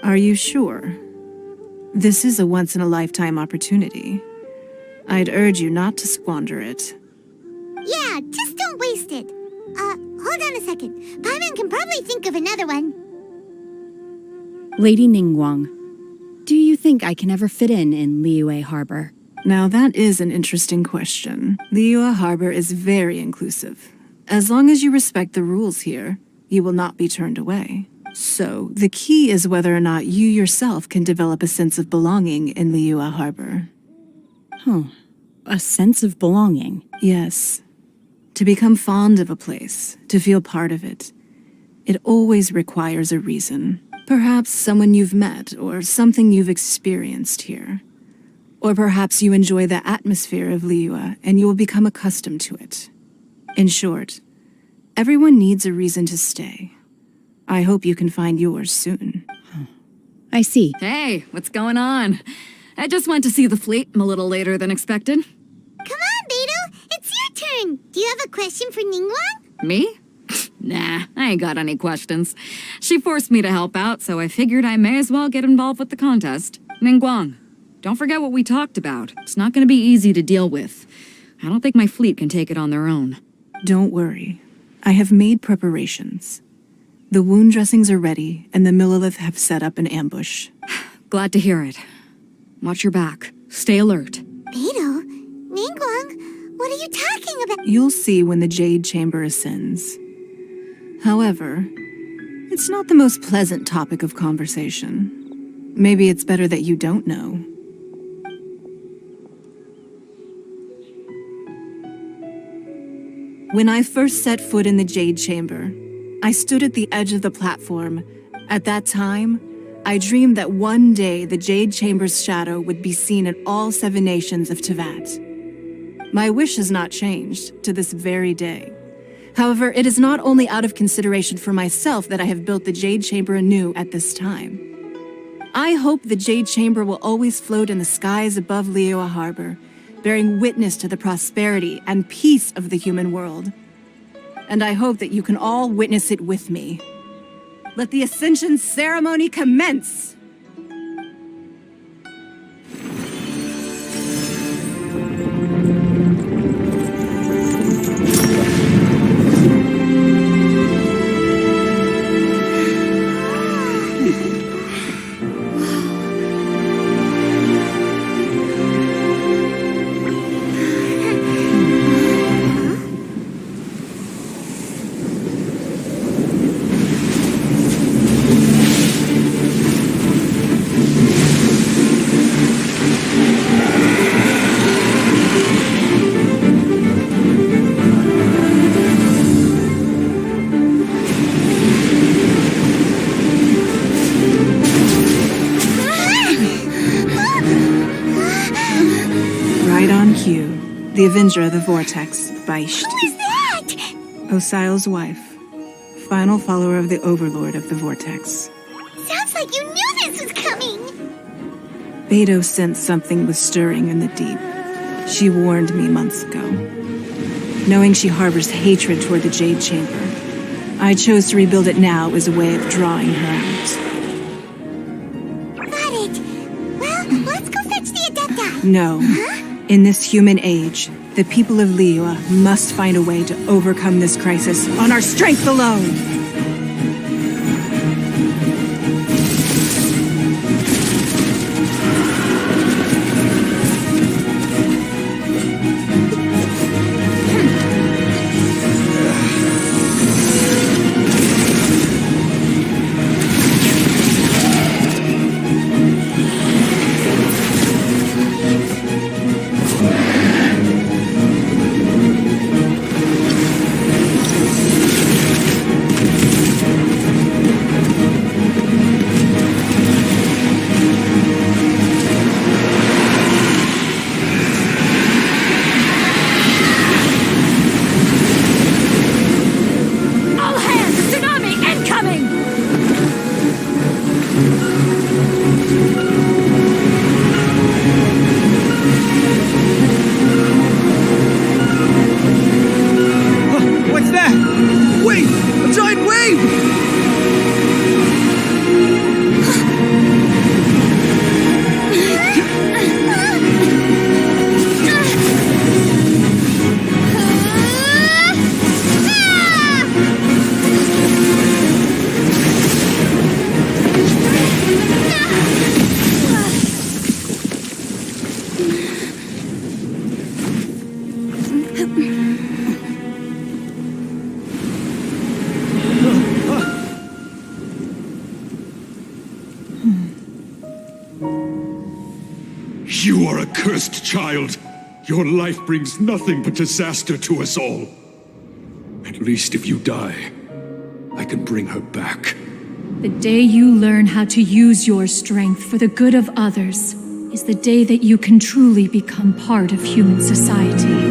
Are you sure? This is a once-in-a-lifetime opportunity. I'd urge you not to squander it. Yeah, just don't waste it. Hold on a second. Paimon can probably think of another one. Lady Ningguang, do you think I can ever fit in Liyue Harbor? Now that is an interesting question. Liyue Harbor is very inclusive. As long as you respect the rules here, you will not be turned away. So, the key is whether or not you yourself can develop a sense of belonging in Liyue Harbor. Huh. A sense of belonging? Yes. To become fond of a place, to feel part of it, it always requires a reason. Perhaps someone you've met, or something you've experienced here. Or perhaps you enjoy the atmosphere of Liyue and you will become accustomed to it. In short, everyone needs a reason to stay. I hope you can find yours soon. I see. Hey, what's going on? I just went to see the fleet. I'm a little later than expected. Come on, Beidou. It's your turn. Do you have a question for Ningguang? Me? Nah, I ain't got any questions. She forced me to help out, so I figured I may as well get involved with the contest. Ningguang, don't forget what we talked about. It's not going to be easy to deal with. I don't think my fleet can take it on their own. Don't worry. I have made preparations. The wound dressings are ready, and the Millilith have set up an ambush. Glad to hear it. Watch your back. Stay alert. Beidou? Ningguang? What are you talking about? You'll see when the Jade Chamber ascends. However, it's not the most pleasant topic of conversation. Maybe it's better that you don't know. When I first set foot in the Jade Chamber, I stood at the edge of the platform. At that time, I dreamed that one day the Jade Chamber's shadow would be seen in all 7 nations of Teyvat. My wish has not changed to this very day. However, it is not only out of consideration for myself that I have built the Jade Chamber anew at this time. I hope the Jade Chamber will always float in the skies above Liyue Harbor, bearing witness to the prosperity and peace of the human world. And I hope that you can all witness it with me. Let the Ascension ceremony commence! The Avenger of the Vortex, Beisht. Who is that? Osial's wife. Final follower of the Overlord of the Vortex. Sounds like you knew this was coming! Beidou sensed something was stirring in the deep. She warned me months ago. Knowing she harbors hatred toward the Jade Chamber, I chose to rebuild it now as a way of drawing her out. Got it. Well, let's go fetch the Adepta. No. Huh? In this human age, the people of Liyue must find a way to overcome this crisis on our strength alone! What's that? Wait! A giant wave! You are a cursed child. Your life brings nothing but disaster to us all. At least if you die, I can bring her back. The day you learn how to use your strength for the good of others is the day that you can truly become part of human society.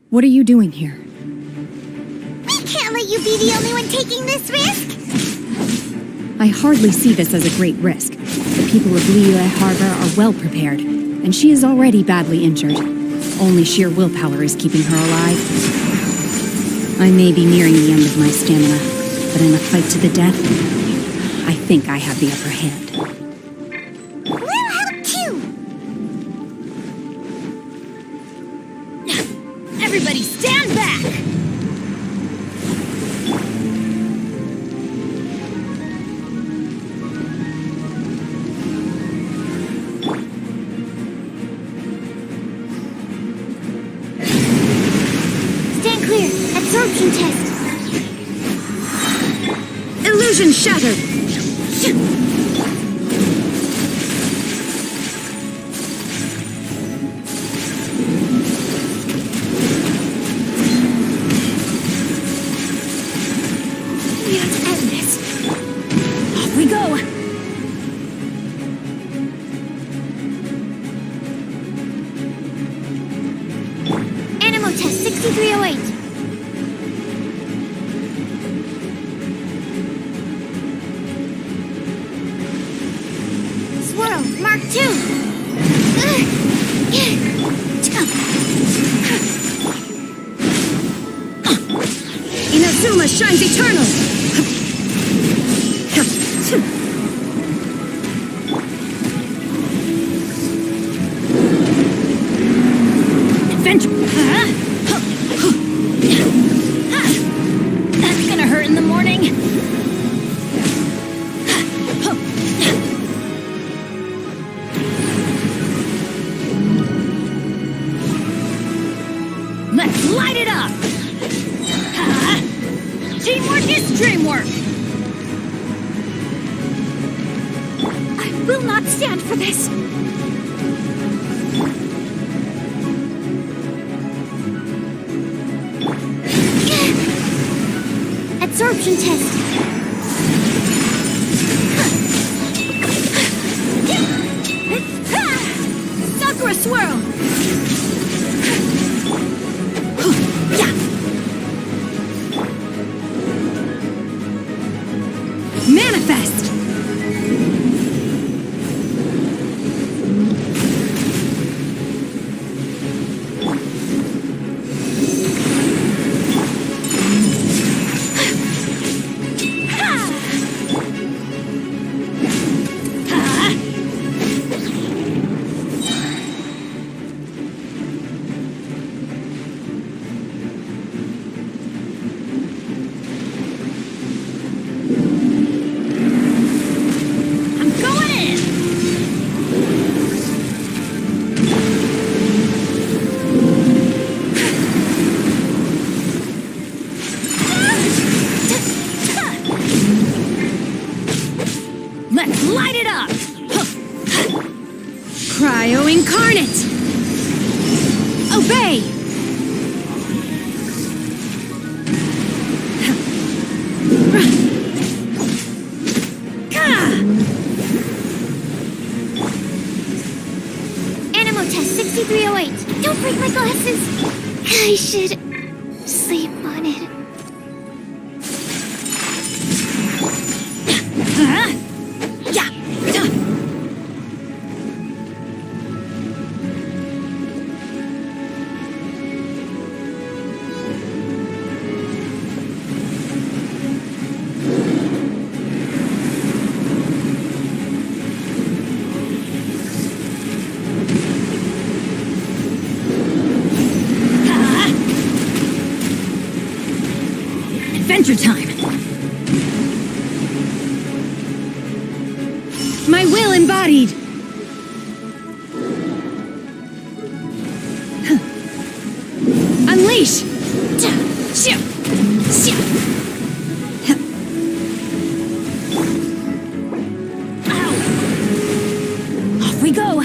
What are you doing here? We can't let you be the only one taking this risk! I hardly see this as a great risk. The people of Liyue Harbor are well prepared, and she is already badly injured. Only sheer willpower is keeping her alive. I may be nearing the end of my stamina, but in a fight to the death, I think I have the upper hand. We'll help too! Everybody stand back! Stand clear. Absorption test. Illusion shattered! We have to end this. Off we go! Animo test 6308. Swirl, Mark 2. Inazuma shines eternal! Adventure! That's gonna hurt in the morning. Let's light it up! Teamwork is dreamwork! I will not stand for this! Absorption test. Sakura swirl! Manifest! glasses. I should sleep on it. Adventure time! My will embodied! Unleash! Off we go!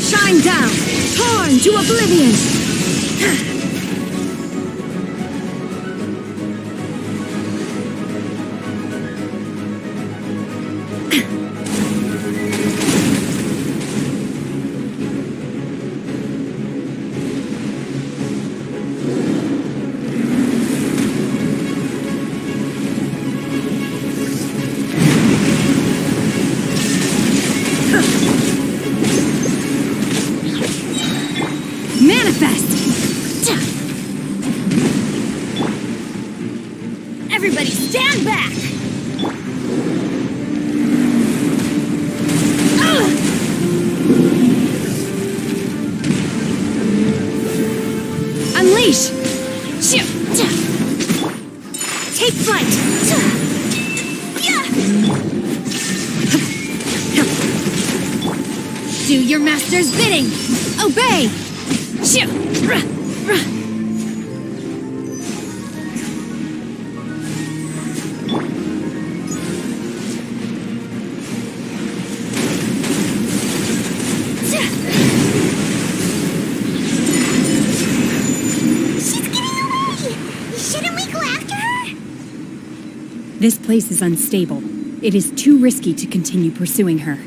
Shine down! Torn to oblivion! Manifest! Everybody stand back! Unleash! Take flight! Do your master's bidding! Obey! This place is unstable. It is too risky to continue pursuing her.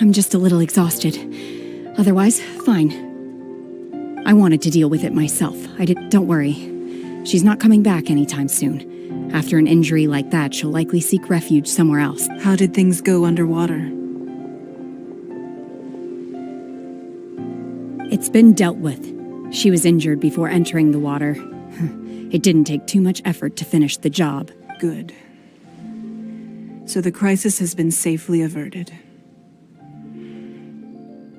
I'm just a little exhausted. Otherwise, fine. I wanted to deal with it myself. Don't worry. She's not coming back anytime soon. After an injury like that, she'll likely seek refuge somewhere else. How did things go underwater? It's been dealt with. She was injured before entering the water. It didn't take too much effort to finish the job. Good. So the crisis has been safely averted.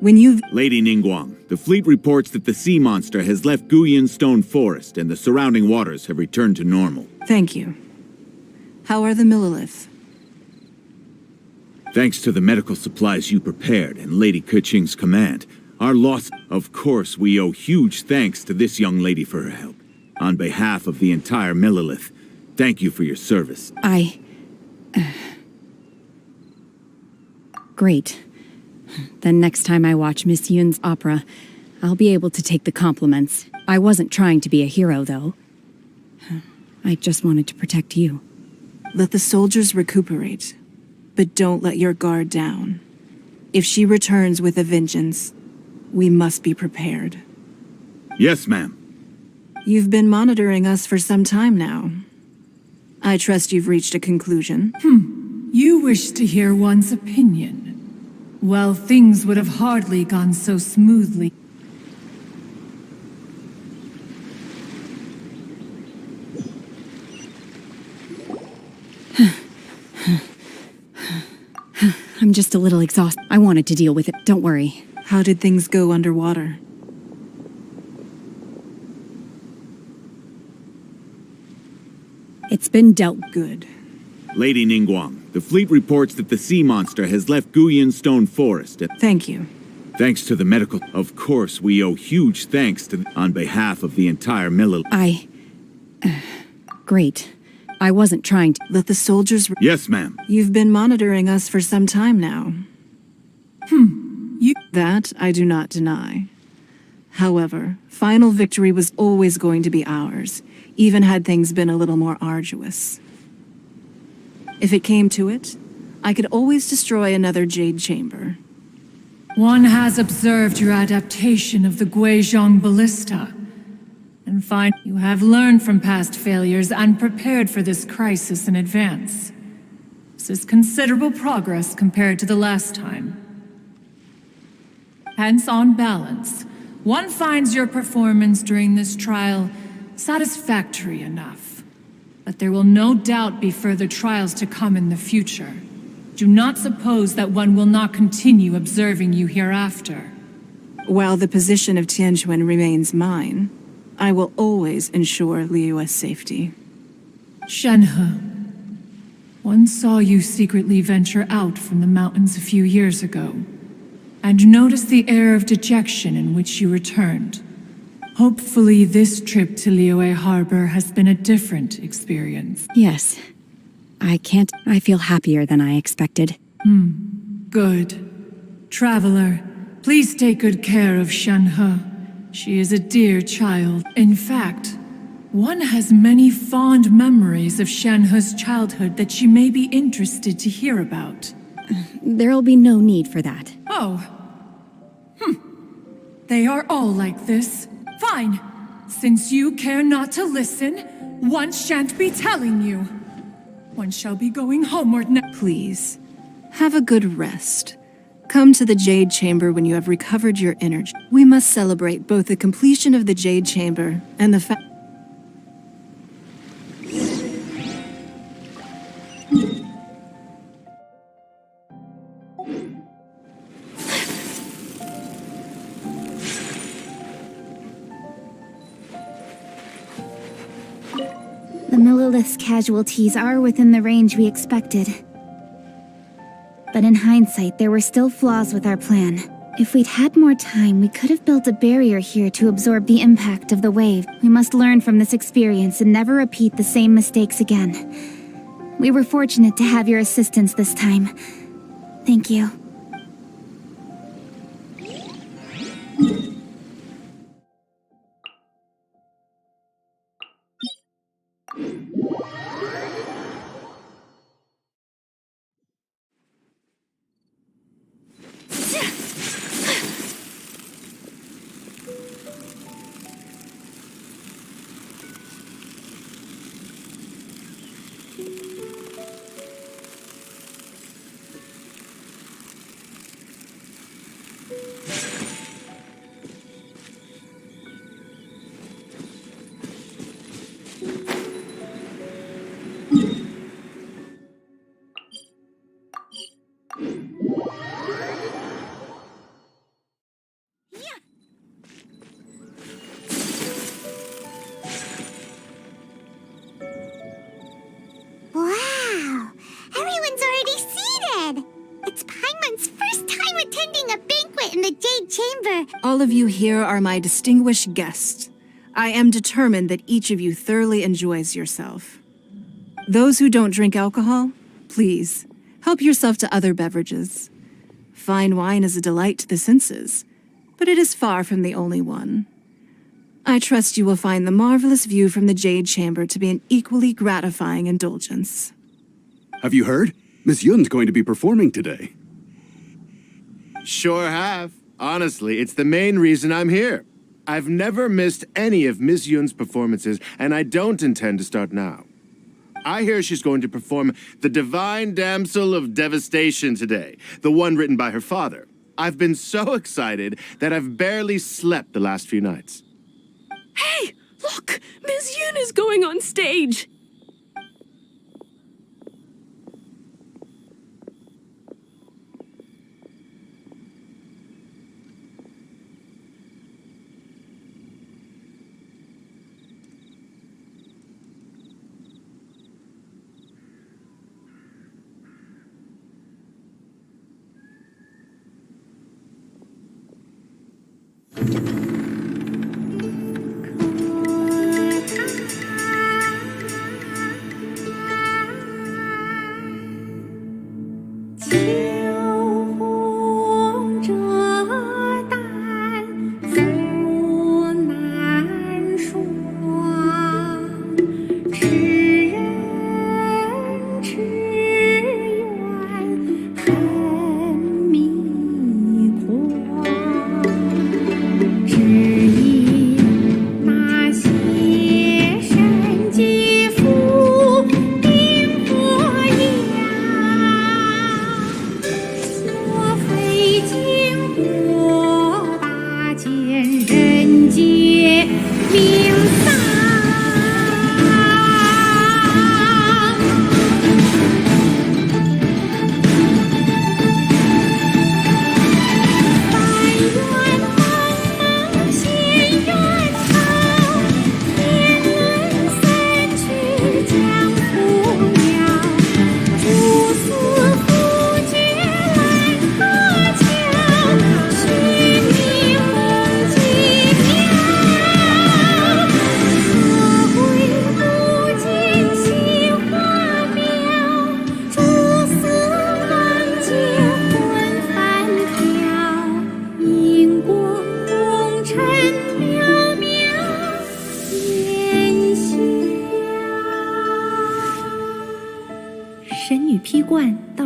Lady Ningguang, the fleet reports that the sea monster has left Guyan Stone Forest and the surrounding waters have returned to normal. Thank you. How are the Millilith? Thanks to the medical supplies you prepared and Lady Keqing's command, our loss... Of course, we owe huge thanks to this young lady for her help. On behalf of the entire Millilith, thank you for your service. Great. Then next time I watch Miss Yun's opera, I'll be able to take the compliments. I wasn't trying to be a hero, though. I just wanted to protect you. Let the soldiers recuperate, but don't let your guard down. If she returns with a vengeance, we must be prepared. Yes, ma'am. You've been monitoring us for some time now. I trust you've reached a conclusion. You wish to hear one's opinion. Well, things would have hardly gone so smoothly. I'm just a little exhausted. I wanted to deal with it. Don't worry. How did things go underwater? It's been dealt. Good. Lady Ningguang, the fleet reports that the sea monster has left Guyan Stone Forest. Thank you. Thanks to the medical... Of course, we owe huge thanks to... on behalf of the entire Great. I wasn't trying to... Let the soldiers... Yes, ma'am. You've been monitoring us for some time now. That I do not deny. However, final victory was always going to be ours, even had things been a little more arduous. If it came to it, I could always destroy another Jade Chamber. One has observed your adaptation of the Guizhong ballista, and find you have learned from past failures and prepared for this crisis in advance. This is considerable progress compared to the last time. Hence, on balance, one finds your performance during this trial satisfactory enough. But there will no doubt be further trials to come in the future. Do not suppose that one will not continue observing you hereafter. While the position of Tianquan remains mine, I will always ensure Liyue's safety. Shenhe, one saw you secretly venture out from the mountains a few years ago, and noticed the air of dejection in which you returned. Hopefully this trip to Liyue Harbor has been a different experience. Yes. I feel happier than I expected. Good. Traveler, please take good care of Shenhe. She is a dear child. In fact, one has many fond memories of Shenhe's childhood that she may be interested to hear about. There'll be no need for that. Oh. They are all like this. Fine. Since you care not to listen, one shan't be telling you. One shall be going homeward now. Please, have a good rest. Come to the Jade Chamber when you have recovered your energy. We must celebrate both the completion of the Jade Chamber and the fact... The Millilith's casualties are within the range we expected. But in hindsight, there were still flaws with our plan. If we'd had more time, we could have built a barrier here to absorb the impact of the wave. We must learn from this experience and never repeat the same mistakes again. We were fortunate to have your assistance this time. Thank you. Wow! Everyone's already seated! It's Paimon's first time attending a banquet in the Jade Chamber. All of you here are my distinguished guests. I am determined that each of you thoroughly enjoys yourself. Those who don't drink alcohol, Please, help yourself to other beverages. Fine wine is a delight to the senses, but it is far from the only one. I trust you will find the marvelous view from the Jade Chamber to be an equally gratifying indulgence. Have you heard? Miss Yun's going to be performing today. Sure have. Honestly, it's the main reason I'm here. I've never missed any of Miss Yun's performances, and I don't intend to start now. I hear she's going to perform The Divine Damsel of Devastation today, the one written by her father. I've been so excited that I've barely slept the last few nights. Hey, look! Miss Yun is going on stage!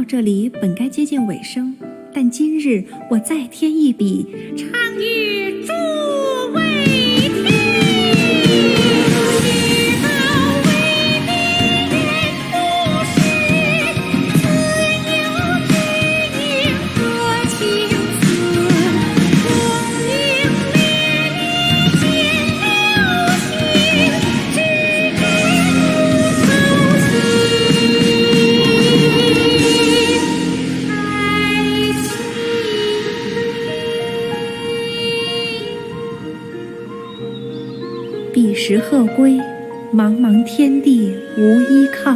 这里本该接近尾声，但今日我再添一笔，唱与诸位听。彼时鹤归，茫茫天地无依靠，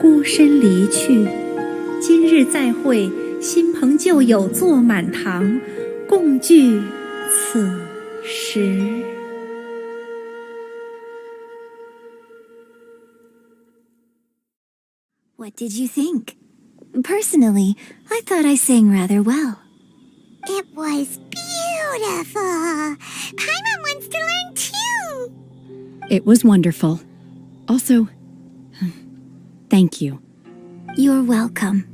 孤身离去。今日再会，新朋旧友坐满堂，共聚此时。What did you think? Personally, I thought I sang rather well. It was beautiful. Paimon wants to learn too. It was wonderful. Also, thank you. You're welcome.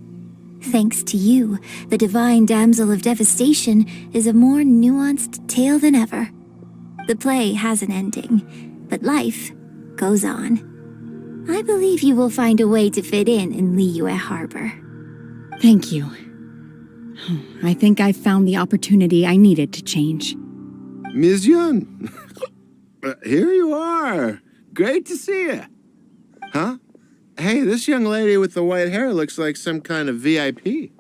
Thanks to you, the Divine Damsel of Devastation is a more nuanced tale than ever. The play has an ending, but life goes on. I believe you will find a way to fit in Liyue Harbor. Thank you. I think I've found the opportunity I needed to change. Ms. Yun, here you are. Great to see you. Huh? Hey, this young lady with the white hair looks like some kind of VIP.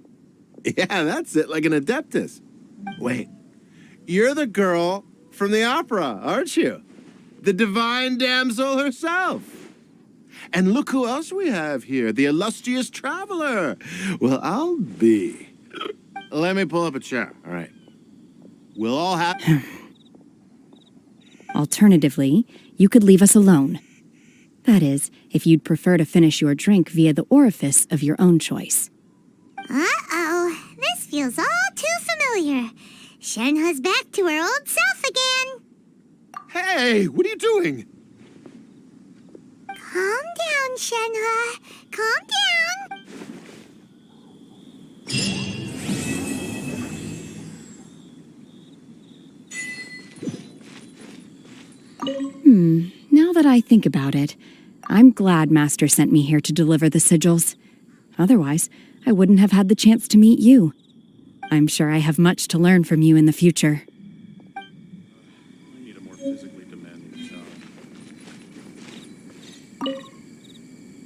Yeah, that's it, like an adeptus. Wait, you're the girl from the opera, aren't you? The Divine Damsel herself. And look who else we have here, the illustrious traveler. Well, I'll be. Let me pull up a chair, all right. We'll all have... Alternatively, you could leave us alone. That is, if you'd prefer to finish your drink via the orifice of your own choice. Uh-oh, this feels all too familiar. Shenhe's back to her old self again. Hey, what are you doing? Calm down, Shenhe. Calm down. Now that I think about it, I'm glad Master sent me here to deliver the sigils. Otherwise, I wouldn't have had the chance to meet you. I'm sure I have much to learn from you in the future. I need a more physically demanding job.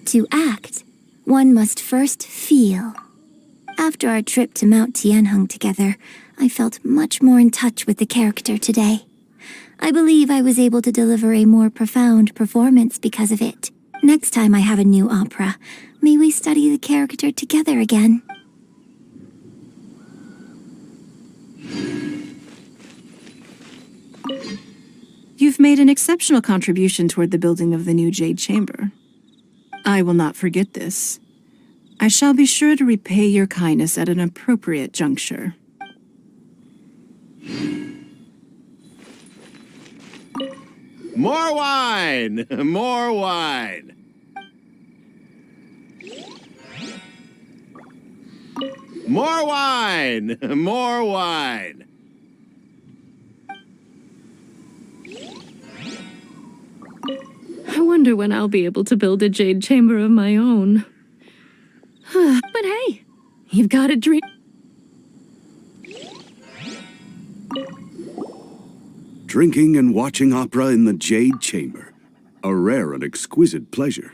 To act, one must first feel. After our trip to Mount Tianheng together, I felt much more in touch with the character today. I believe I was able to deliver a more profound performance because of it. Next time I have a new opera, may we study the character together again. You've made an exceptional contribution toward the building of the new Jade Chamber. I will not forget this. I shall be sure to repay your kindness at an appropriate juncture. More wine! More wine! More wine! More wine! I wonder when I'll be able to build a jade chamber of my own. But hey, you've got a dream. Drinking and watching opera in the Jade Chamber. A rare and exquisite pleasure.